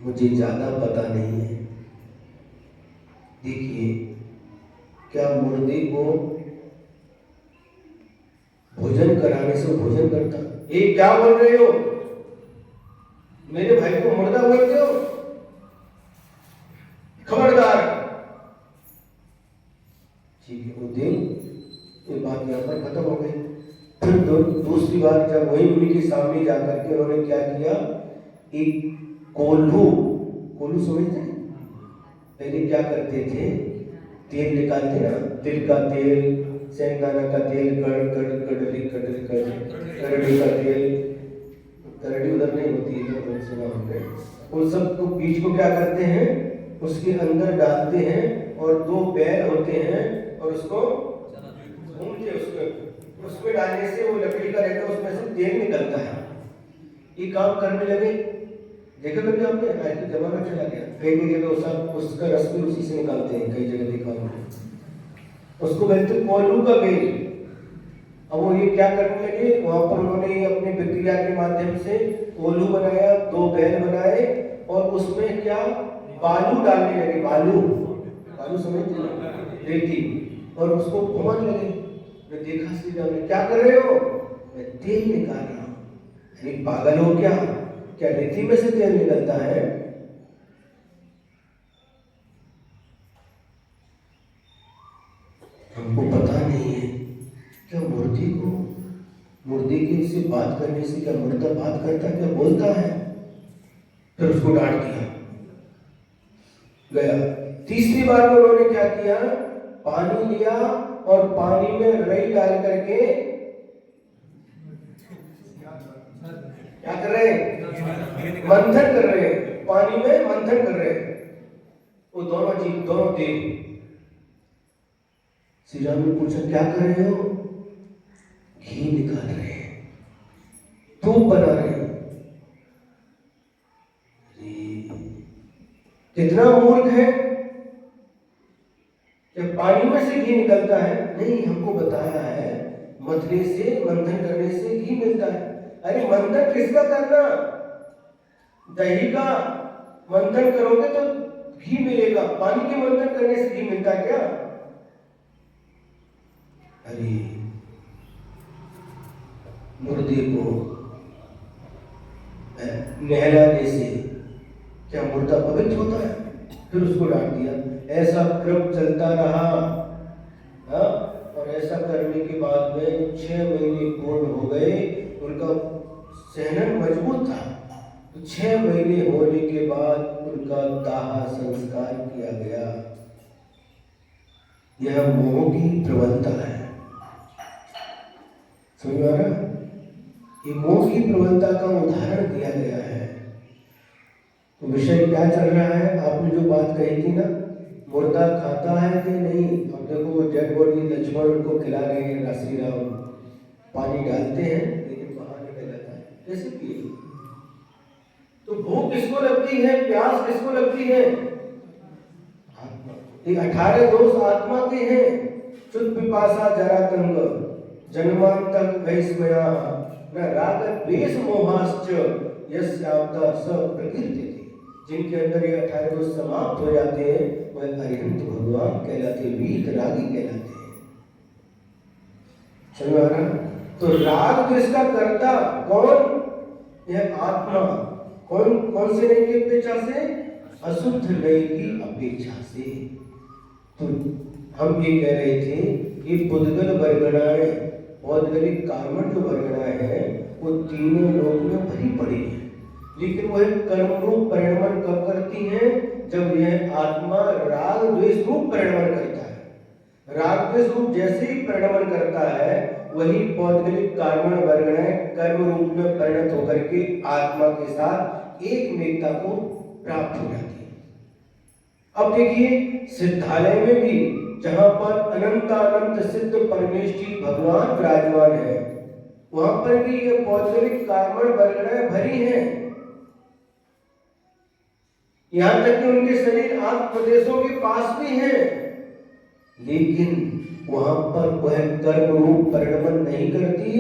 मुझे ज्यादा पता नहीं है। देखिए, क्या मुर्दे को भोजन कराने से भोजन करता? ये क्या बोल रहे हो? मेरे भाई को मुर्दा बोलते हो? खबरदार। ठीक है, वो दिन ये बात यहाँ पर खत्म हो गई। फिर दूसरी बार जब वही मुनि के सामने जाकर के उन्होंने क्या किया, एक कोल्हू समझते हैं? पहले क्या करते थे, तेल निकालते ना, तिल का तेल, सेंगाना का तेल, कड़ड़ी का तेल, करड़ी उधर नहीं होती है, तो सुना होंगे। उन सब को बीज को क्या करते हैं, उसके अंदर डालते हैं और 2 बैल होते हैं और उसको घूमते, उसमें डालने से वो लकड़ी का रहता है, उसमें से तेल निकलता है। ये काम करने लगे, देखा कभी आपने? आज की जमाना चला गया, कई जगह सब उसका रस भी उसी से निकालते हैं, कई जगह देखा होगा। उसको बोलते कोल्हू का बेल। अब वो ये क्या करने लगे, वहां पर उन्होंने अपने प्रक्रिया के माध्यम से कोल्हू बनाया, 2 बैल बनाए और उसमें क्या, बालू डालने लगे। बालू समझते हैं, रेती, और उसको घुमाने लगे। मैं देखा श्री राम ने, क्या कर रहे हो? मैं तेल निकाल रहा हूं। अरे पागल हो क्या रेती में से तेल निकलता है? हमको पता नहीं है। क्या मुर्दे के से बात करने से क्या मुर्दा बात करता है, क्या बोलता है? फिर उसको डांट दिया, गया। तीसरी बार में उन्होंने क्या किया, पानी लिया और पानी में रई डाल करके क्या कर रहे हैं? मंथन कर रहे हैं, पानी में मंथन कर रहे हैं। वो दोनों चीज, दोनों देव। श्री राम ने पूछा क्या कर रहे हो? घी निकाल रहे हैं, धूप बना रहे हैं। कितना मूर्ख है कि पानी में से घी निकलता है। नहीं, हमको बताया है मथने से, मंथन करने से घी मिलता है। अरे मंथन किसका करना? दही का मंथन करोगे तो घी मिलेगा, पानी के मंथन करने से घी मिलता है क्या? अरे मुर्दे को नहलाने से क्या मुर्दा पवित्र होता है? फिर उसको डांट दिया। ऐसा क्रम चलता रहा, हाँ? और ऐसा करने के बाद में 6 महीने पूर्ण हो गए। उनका सहनन मजबूत था, तो 6 महीने होने के बाद उनका दाह संस्कार किया गया। यह मोह की प्रबलता है। समझ में आ रहा? ये मोह की प्रबलता का उदाहरण दिया गया है। तो विषय क्या चल रहा है? आपने जो बात कही थी ना, मुर्दा खाता है कि नहीं? अब देखो डेड बॉडी लक्ष्मण को खिला रहे हैं, श्री राम पानी डालते हैं लेकिन बाहर निकल जाता है। कैसे पिए? तो भूख किसको लगती है? प्यास किसको लगती है? आत्मा। ये 18 दोष आत्मा के हैं। चुत पिपासा जरातंग जन्मांतक वैस्मया न राग द्वेष मोहाश्च यस्यावता स प्रकृति। जिनके अंदर ये 18 दोष समाप्त हो जाते हैं वह अरिहंत भगवान कहलाते, वीत रागी कहलाते हैं। समझ आ रहा? तो राग द्वेष का कर्ता कौन? यह आत्मा। कौन से नहीं की अपेक्षा से? अशुद्ध नहीं की अपेक्षा से। तो हम ये कह रहे थे कि पुद्गल वर्गणाएं, पौद्गलिक कार्मण जो वर्गणाएं हैं वो तीनों लोक में भरी पड़ी है, लेकिन वह कर्म रूप परिणमन कब करती हैं? जब यह आत्मा राग द्वेष रूप परिणमन करता है। राग द्वेष रूप जैसे ही परिणमन करता है वही पौद्गलिक कार्मण वर्गणाएं कर्म रूप में परिणत होकर के आत्मा के साथ एक मेकता को प्राप्त हो जाती है। अब देखिए सिद्धालय में भी जहां पर अनंतानंत सिद्ध परमेष्ठी भगवान विराजमान है, वहां पर भी ये पौद्गलिक कार्मण वर्गणाएं भरी हैं। यहां तक कि उनके शरीर आत्म प्रदेशों के पास भी हैं, लेकिन वहां पर वह कर्म रूप परिणमन नहीं करती,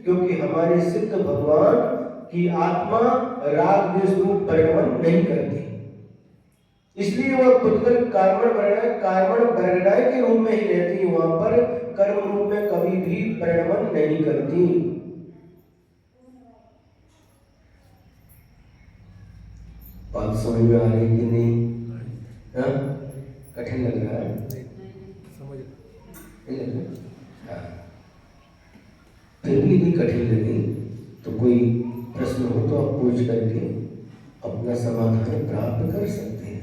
क्योंकि हमारे सिद्ध भगवान की आत्मा राग द्वेष रूप परिणमन नहीं करती। इसलिए वह पुद्गल कार्मण वर्गणाएं के रूप में ही रहती, वहां पर कर्म रूप में कभी भी परिणमन नहीं करती। बात समझ में आ रही कि नहीं? हाँ? कठिन लग रहा है? समझ नहीं लग रहा? हाँ। फिर भी यदि कठिन लगे तो कोई प्रश्न हो तो आप पूछ करके अपना समाधान प्राप्त कर सकते हैं।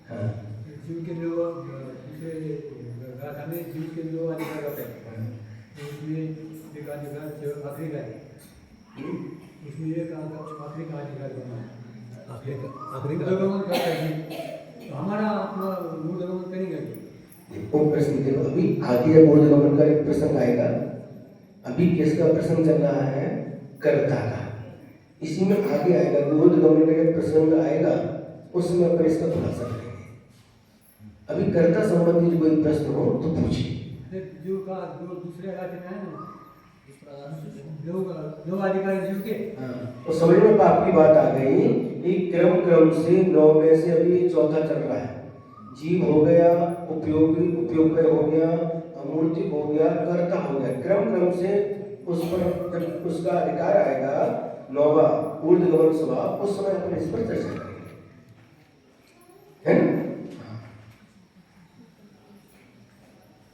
हाँ। जीव के जो हमें जीव के जो अधिकार होते हैं, उसमें एक अधिकार आखिरी का है, उसमें एक आखिरी का अधिकार बना है। आखिरी का मूर्धगमन करता है, तो हमारा अपना मूर्धगमन करेंगे। वो प्रश्न देखो, अभी आगे मूर्धगमन का एक प्रसंग आएगा। अभी किसका प्रसंग चल रहा है? कर्ता का। इसी में आगे आएगा मूर्धगमन का प्रसंग आएगा, उसमें अपन इसका खुलासा करेंगे। अभी कर्ता संबंधी कोई प्रश्न हो तो पूछिए। जीव का जो दूसरे राज्य में है ना, दो अधिकारी जीव के। तो समझ में आपकी बात आ गई कि क्रम से 9 में से अभी चौथा चल रहा है। जीव हो गया, उपयोग में हो गया, अमूर्तिक हो गया, कर्ता हो गया। क्रम से उस पर जब उसका अधिकार आएगा 9वां ऊर्ध्वगमन स्वभाव, उस समय अपन इस पर चर्चा करेंगे, है ना?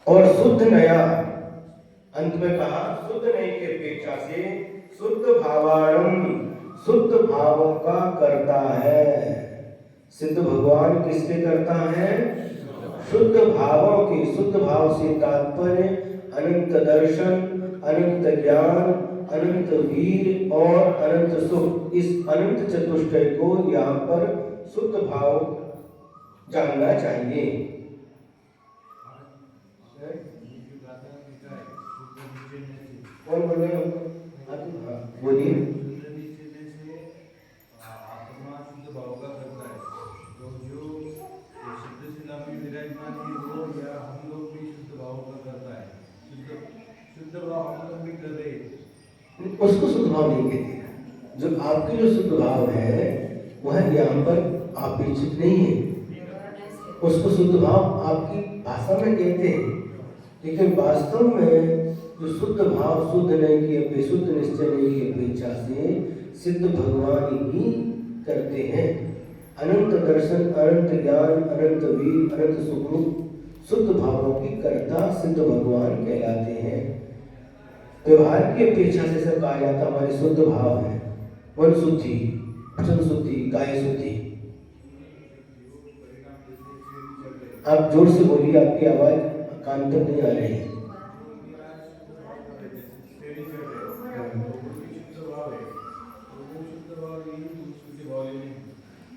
और शुद्ध नया अंत में कहा, शुद्ध नई की अपेक्षा से शुद्ध भावाणम, शुद्ध भावों का करता है। सिद्ध भगवान किसके करता है? शुद्ध भाव से तात्पर्य अनंत दर्शन, अनंत ज्ञान, अनंत वीर और अनंत सुख। इस अनंत चतुष्टय को यहाँ पर शुद्ध भाव जानना चाहिए। कौन बोल रहे हैं? बोलिए। आत्मा शुद्ध भाव का करता है, तो जो शुद्ध शिला में विराजमान है वो या हम लोग भी शुद्ध भाव का करता है। शुद्ध भाव हम लोग भी कर रहे हैं। उसको शुद्ध भाव नहीं कहते। जो आपके जो शुद्ध भाव है वह यहाँ पर अपेक्षित नहीं है। उसको शुद्ध भाव आपकी भाषा में कहते हैं, लेकिन वास्तव में जो शुद्ध भाव शुद्ध नहीं की शुद्ध निश्चय नहीं की अपेक्षा से सिद्ध भगवान ही करते हैं। अनंत दर्शन, अनंत ज्ञान, अनंत वीर, अनंत सुख शुद्ध भावों की कर्ता सिद्ध भगवान कहलाते हैं। व्यवहार की अपेक्षा से सब कहा जाता हमारे शुद्ध भाव है। मन शुद्धि, वचन शुद्धि, काया शुद्धि। आप जोर से बोलिए, आपकी आवाज कान तक नहीं आ रही है।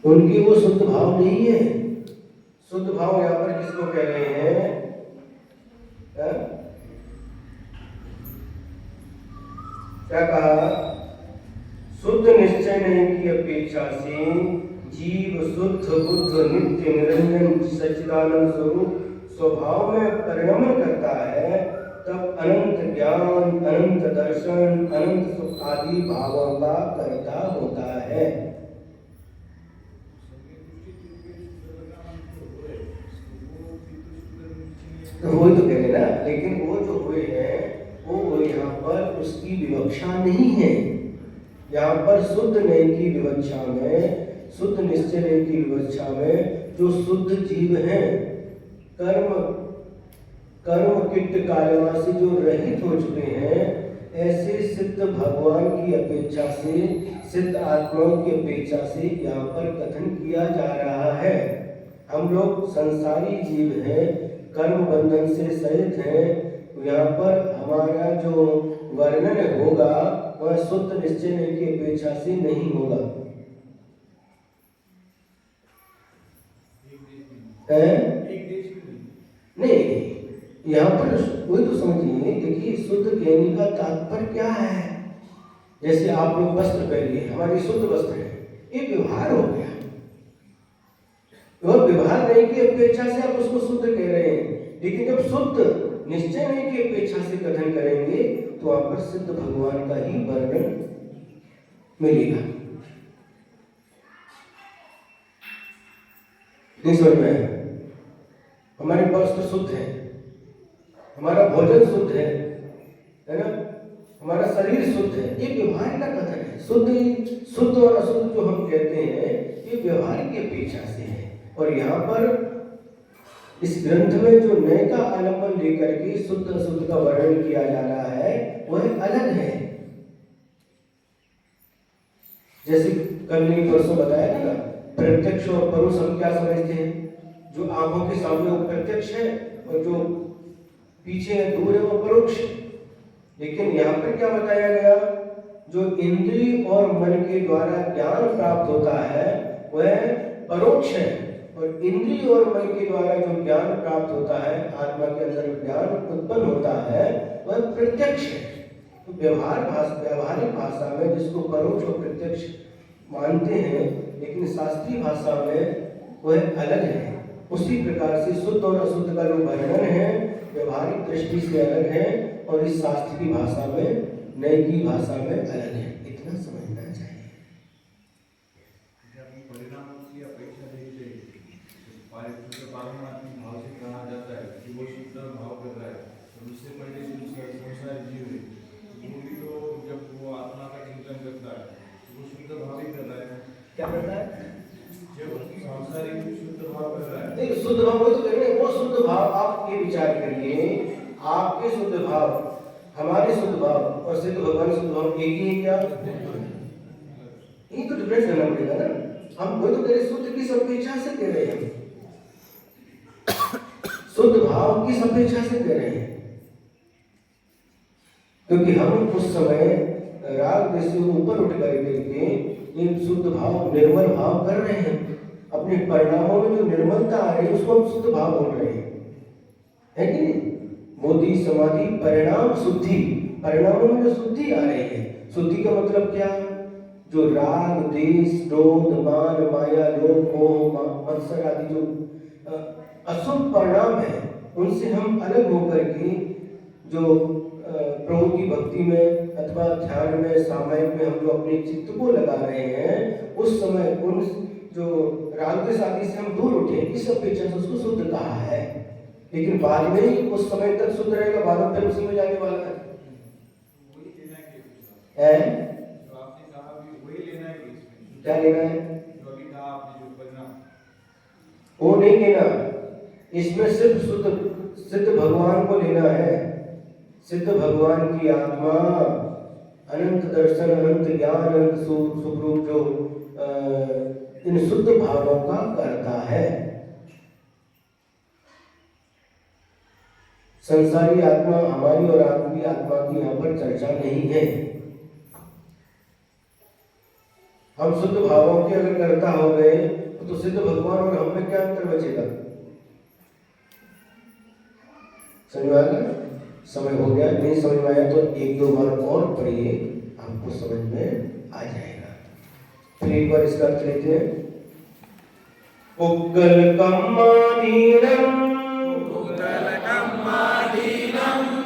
उनकी वो शुद्ध भाव नहीं है। शुद्ध भाव यहाँ पर किसको कह रहे हैं? क्या कहा? शुद्ध निश्चय नहीं की अपेक्षा से जीव शुद्ध बुद्ध नित्य निरंजन सच्चिदानंद स्वरूप स्वभाव में परिणमन करता है, तब अनंत ज्ञान, अनंत दर्शन, अनंत सुख आदि भावों का कर्ता होता है। तो वही तो कह रहे ना, लेकिन वो जो हुए हैं वो यहाँ पर उसकी विवक्षा नहीं है। यहाँ पर शुद्ध नहीं की विवक्षा में, शुद्ध निश्चय नहीं की विवक्षा में जो शुद्ध जीव हैं, कर्म किट कालना से जो रहित हो चुके हैं, ऐसे सिद्ध भगवान की अपेक्षा से, सिद्ध आत्माओं की अपेक्षा से यहाँ पर कथन किया जा रहा है। हम लोग संसारी जीव हैं, कर्म बंधन से सहित हैं। यहाँ पर हमारा जो वर्णन होगा वह शुद्ध निश्चय की अपेक्षा से नहीं होगा। नहीं, यहाँ पर वही तो समझिए। देखिए, शुद्ध कहने का तात्पर्य क्या है? जैसे आप लोग वस्त्र पहनिए, हमारी शुद्ध वस्त्र है, ये व्यवहार हो गया। वह व्यवहार नहीं की अपेक्षा से आप उसको शुद्ध कह रहे हैं, लेकिन जब शुद्ध निश्चय नहीं की अपेक्षा से कथन करेंगे तो वहां पर सिद्ध भगवान का ही वर्णन मिलेगा। नहीं समझ में? हमारे वस्त्र शुद्ध है, हमारा भोजन शुद्ध है ना, हमारा शरीर शुद्ध है, ये व्यवहार का कथन है। शुद्ध और अशुद्ध जो हम कहते हैं ये व्यवहार की अपेक्षा से है। और यहाँ पर इस ग्रंथ में जो नए का आलंबन लेकर के शुद्ध अशुद्ध का वर्णन किया जा रहा है वह अलग है। जैसे कल ने परसों बताया था ना, प्रत्यक्ष और परोक्ष हम क्या समझते हैं? जो आंखों के सामने वो प्रत्यक्ष है और जो पीछे है दूर है वो परोक्ष। लेकिन यहाँ पर क्या बताया गया? जो इंद्रिय और मन के द्वारा ज्ञान प्राप्त होता है वह परोक्ष है, और इंद्रिय और मन के द्वारा जो ज्ञान प्राप्त होता है, आत्मा के अंदर ज्ञान उत्पन्न होता है, वह प्रत्यक्ष है। तो व्यवहारिक भाषा में जिसको परोक्ष और प्रत्यक्ष मानते हैं, लेकिन शास्त्रीय भाषा में वह अलग है। उसी प्रकार से शुद्ध और अशुद्ध का जो वर्णन है व्यवहारिक दृष्टि से अलग है, और इस शास्त्र की भाषा में, नई की भाषा में अलग है। इतना समझना चाहिए। भाव से कहा जाता है कि वो शुद्ध भाव कर रहा है, और उससे पहले जो संसार जीव है वो भी तो जब वो आत्मा का चिंतन करता है वो शुद्ध भाव ही कर रहा है। क्या करता है? जब संसारी शुद्ध भाव कर रहा है, नहीं, शुद्ध भाव वो तो कर रहे हैं। वो शुद्ध भाव आप ये विचार करिए, आपके शुद्ध भाव, हमारे शुद्ध भाव और सिद्ध भगवान शुद्ध भाव एक ही है क्या? ये तो डिफरेंस करना पड़ेगा ना। हम वो तो कह रहे शुद्ध की अपेक्षा से कह रहे हैं। शुद्ध भाव किस अपेक्षा से दे रहे हैं? क्योंकि हम उस समय राग देश से ऊपर उठ करके एक शुद्ध भाव, निर्मल भाव कर रहे हैं। अपने परिणामों में जो निर्मलता आ रही है उसको हम शुद्ध भाव बोल रहे हैं, है कि नहीं? मोदी समाधि परिणाम शुद्धि, परिणामों में जो शुद्धि आ रही है। शुद्धि का मतलब क्या? जो राग देश क्रोध मान माया लोभ मोह मत्सर आदि जो अशुभ परिणाम है उनसे हम अलग होकर के जो प्रभु की भक्ति में अथवा ध्यान में सामायिक में हम जो अपने चित्त को लगा रहे हैं, उस समय उन जो राग देश आदि से हम दूर उठे, इस अपेक्षा से उसको शुद्ध कहा है। लेकिन बाद में ही उस समय तक शुद्ध रहेगा, बाद में फिर उसी में जाने वाला है। तो आपने कहा भी वही लेना है इसमें। क्या लेना है? जो अभी कहा आपने जो परिणाम, वो नहीं लेना, इसमें सिर्फ शुद्ध सिद्ध भगवान को लेना है। सिद्ध भगवान की आत्मा अनंत दर्शन, अनंत ज्ञान, अनंत सुखरूप जो इन शुद्ध भावों का करता है। संसारी आत्मा हमारी और आपकी आत्मा की यहाँ पर चर्चा नहीं है। हम शुद्ध भावों के अगर करता हो गए तो सिद्ध भगवान और हम में क्या अंतर बचेगा? समझ में आया? समय हो गया, नहीं समझ में आया तो एक दो बार और पढ़िए, आपको समझ में आ जाएगा। फिर एक बार इसका अर्थ लेते हैं। उग्गल कम्मादीनम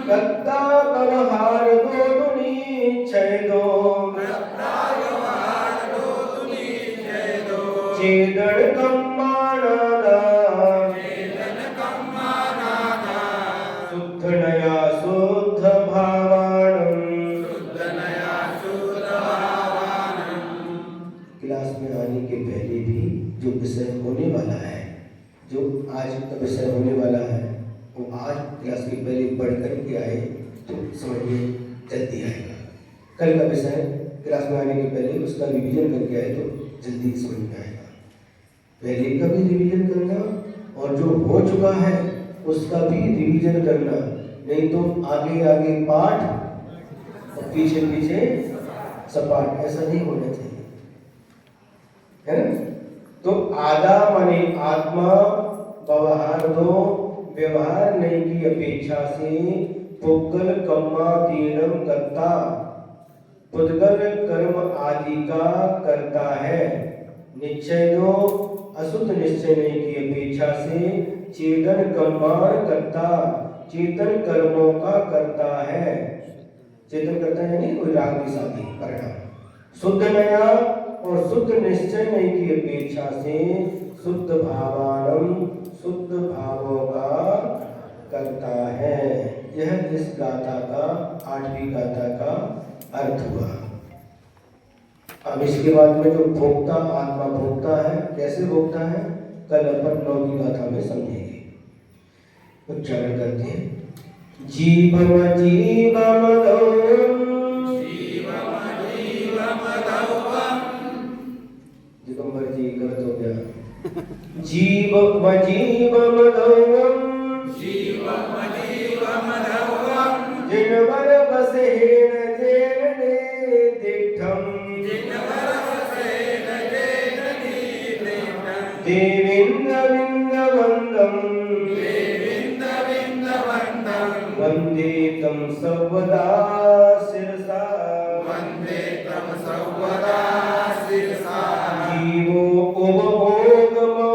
कत्ता व्यवहार दोदुनी छेदो चेदन कम्मानादा शुद्ध नया शुद्ध भावानम। क्लास में आने के पहले भी जो विषय होने वाला है, जो आज का विषय होने वाला है, वो आज क्लास के पहले पढ़ करके आए तो समझ में जल्दी आएगा। कल का विषय क्लास में आने के पहले उसका रिवीजन करके आए तो जल्दी समझ में आएगा। पहले का भी रिवीजन करना और जो हो चुका है उसका भी रिवीजन करना, नहीं तो आगे आगे पाठ और पीछे पीछे सपाट, ऐसा नहीं होना चाहिए, है ना? तो आदा माने आत्मा, व्यवहार दो व्यवहार नहीं की अपेक्षा से पुद्गल कम्मादीनम करता, पुद्गल कर्म आदि का करता है। निश्चय दो अशुद्ध निश्चय नहीं की अपेक्षा से चेतन कर्मान करता, चेतन कर्मों का करता है। चेतन करता है यानी कोई राग की शादी परिणाम। शुद्ध नया और शुद्ध निश्चय नहीं की अपेक्षा से शुद्ध भावानम, शुद्ध भावों का करता है। यह इस गाथा का 8वीं गाथा का अर्थ हुआ। अब इसके बाद में जो भोक्ता आत्मा भोक्ता है, कैसे भोक्ता है, कल अपन 9वीं गाथा में समझेंगे। उच्चारण करते हैं। जीवम जीवम दिगंबर जी गलत हो गया। जीवम जीवम जिनवर बसे देविंद विंद वंदे तम सर्वदा शिरसा जीवो उपभोगमो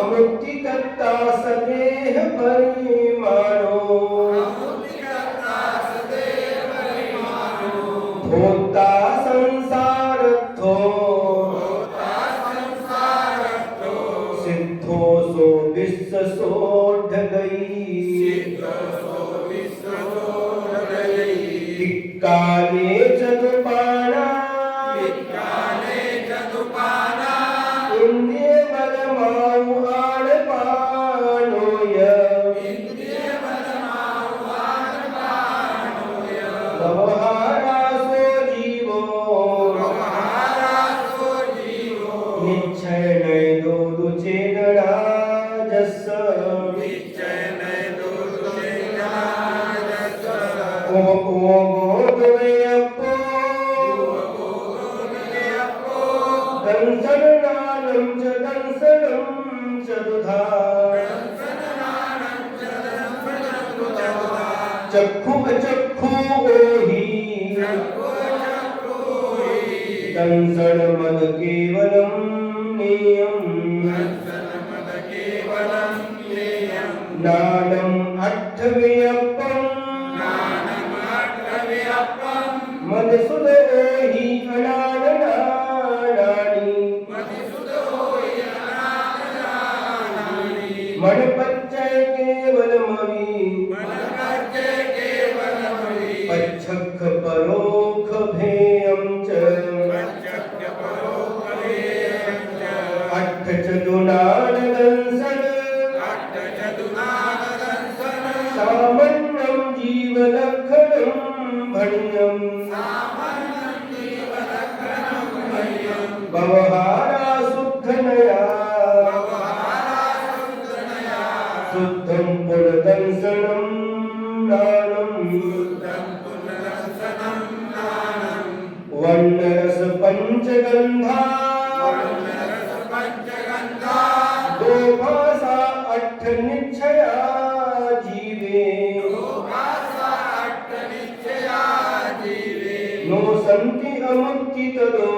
अमुक्तिकर्ता सदेह परिमाणो भोक्ता संसारत्थो सिद्धो सो विश्व सोढ़ गई काले चतुपाना इंद्रिय बलमाउ आड़ पानोय व्यवहारा सो जीवो निश्चय नय दो दुचे दंसनानं च दंसनं च दुधा चक्षु चक्षु ओहि दंसन मद केवलं नेयम् नानम् अट्ठव्यपम् मधुसूद ओहि अनाननानि मणपच्चय केवलमवि पच्छख परोख भेयं च अट्ठ चतुनानदंसन सामन्नं जीवलक्षणं भण्यम् भवहारा शुद्धनया शुद्धं पुनदंसनं नानम् वर्णरस पंचगंधा दोभाषा अट्ठ निश्चया जीवे नो सन्ति अमुक्ति तदो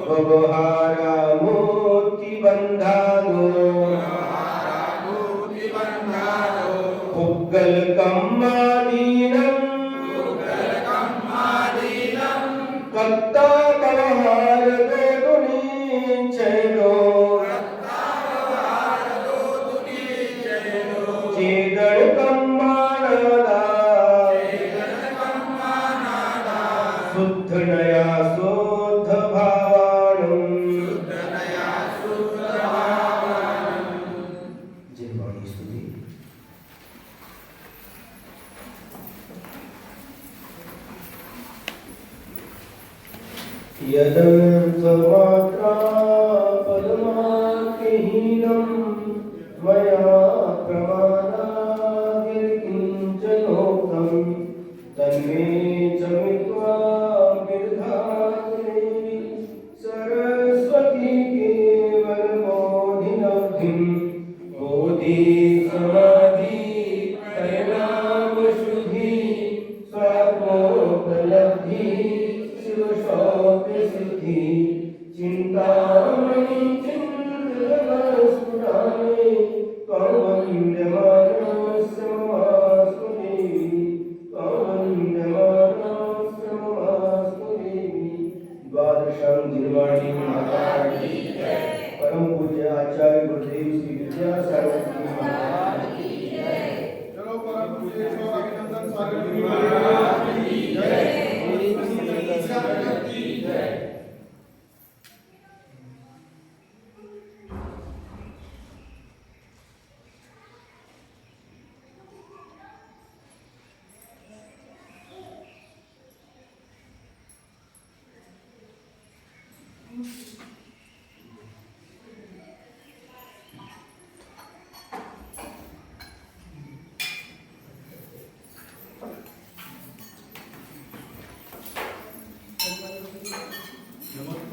व्यवहारा मुक्ति बंधादो पुग्गल कम्मादीनं कत्ता व्यवहार दोदुनी चैनो चेदन कम्मानादा शुद्ध नया शुद्ध भावाणम् जय वाणी स्तुति यदर्थमात्रा पदमार्गहीनं मया प्रमादादिर्किञ्चनोक्तं तन्मे च मित्वा विदधात्रेवि सरस्वती केवलबोधिनब्धिं बोधि समाधि परिणामशुद्धि स्वात्मोपलब्धि सिद्धि चिंतामणि चिंतनस्फुटानि कौवन्द्यमानस्य ममास्तु देवी कौवन्द्यमानस्य ममास्तु देवी द्वादशं निर्वाणी माता की जय परम पूज्य आचार्य गुरुदेव श्री विद्यासागर जी महाराज की जय चलो परम पूज्य स्वामीनंदन सागर जी महाराज की जय नमस्ते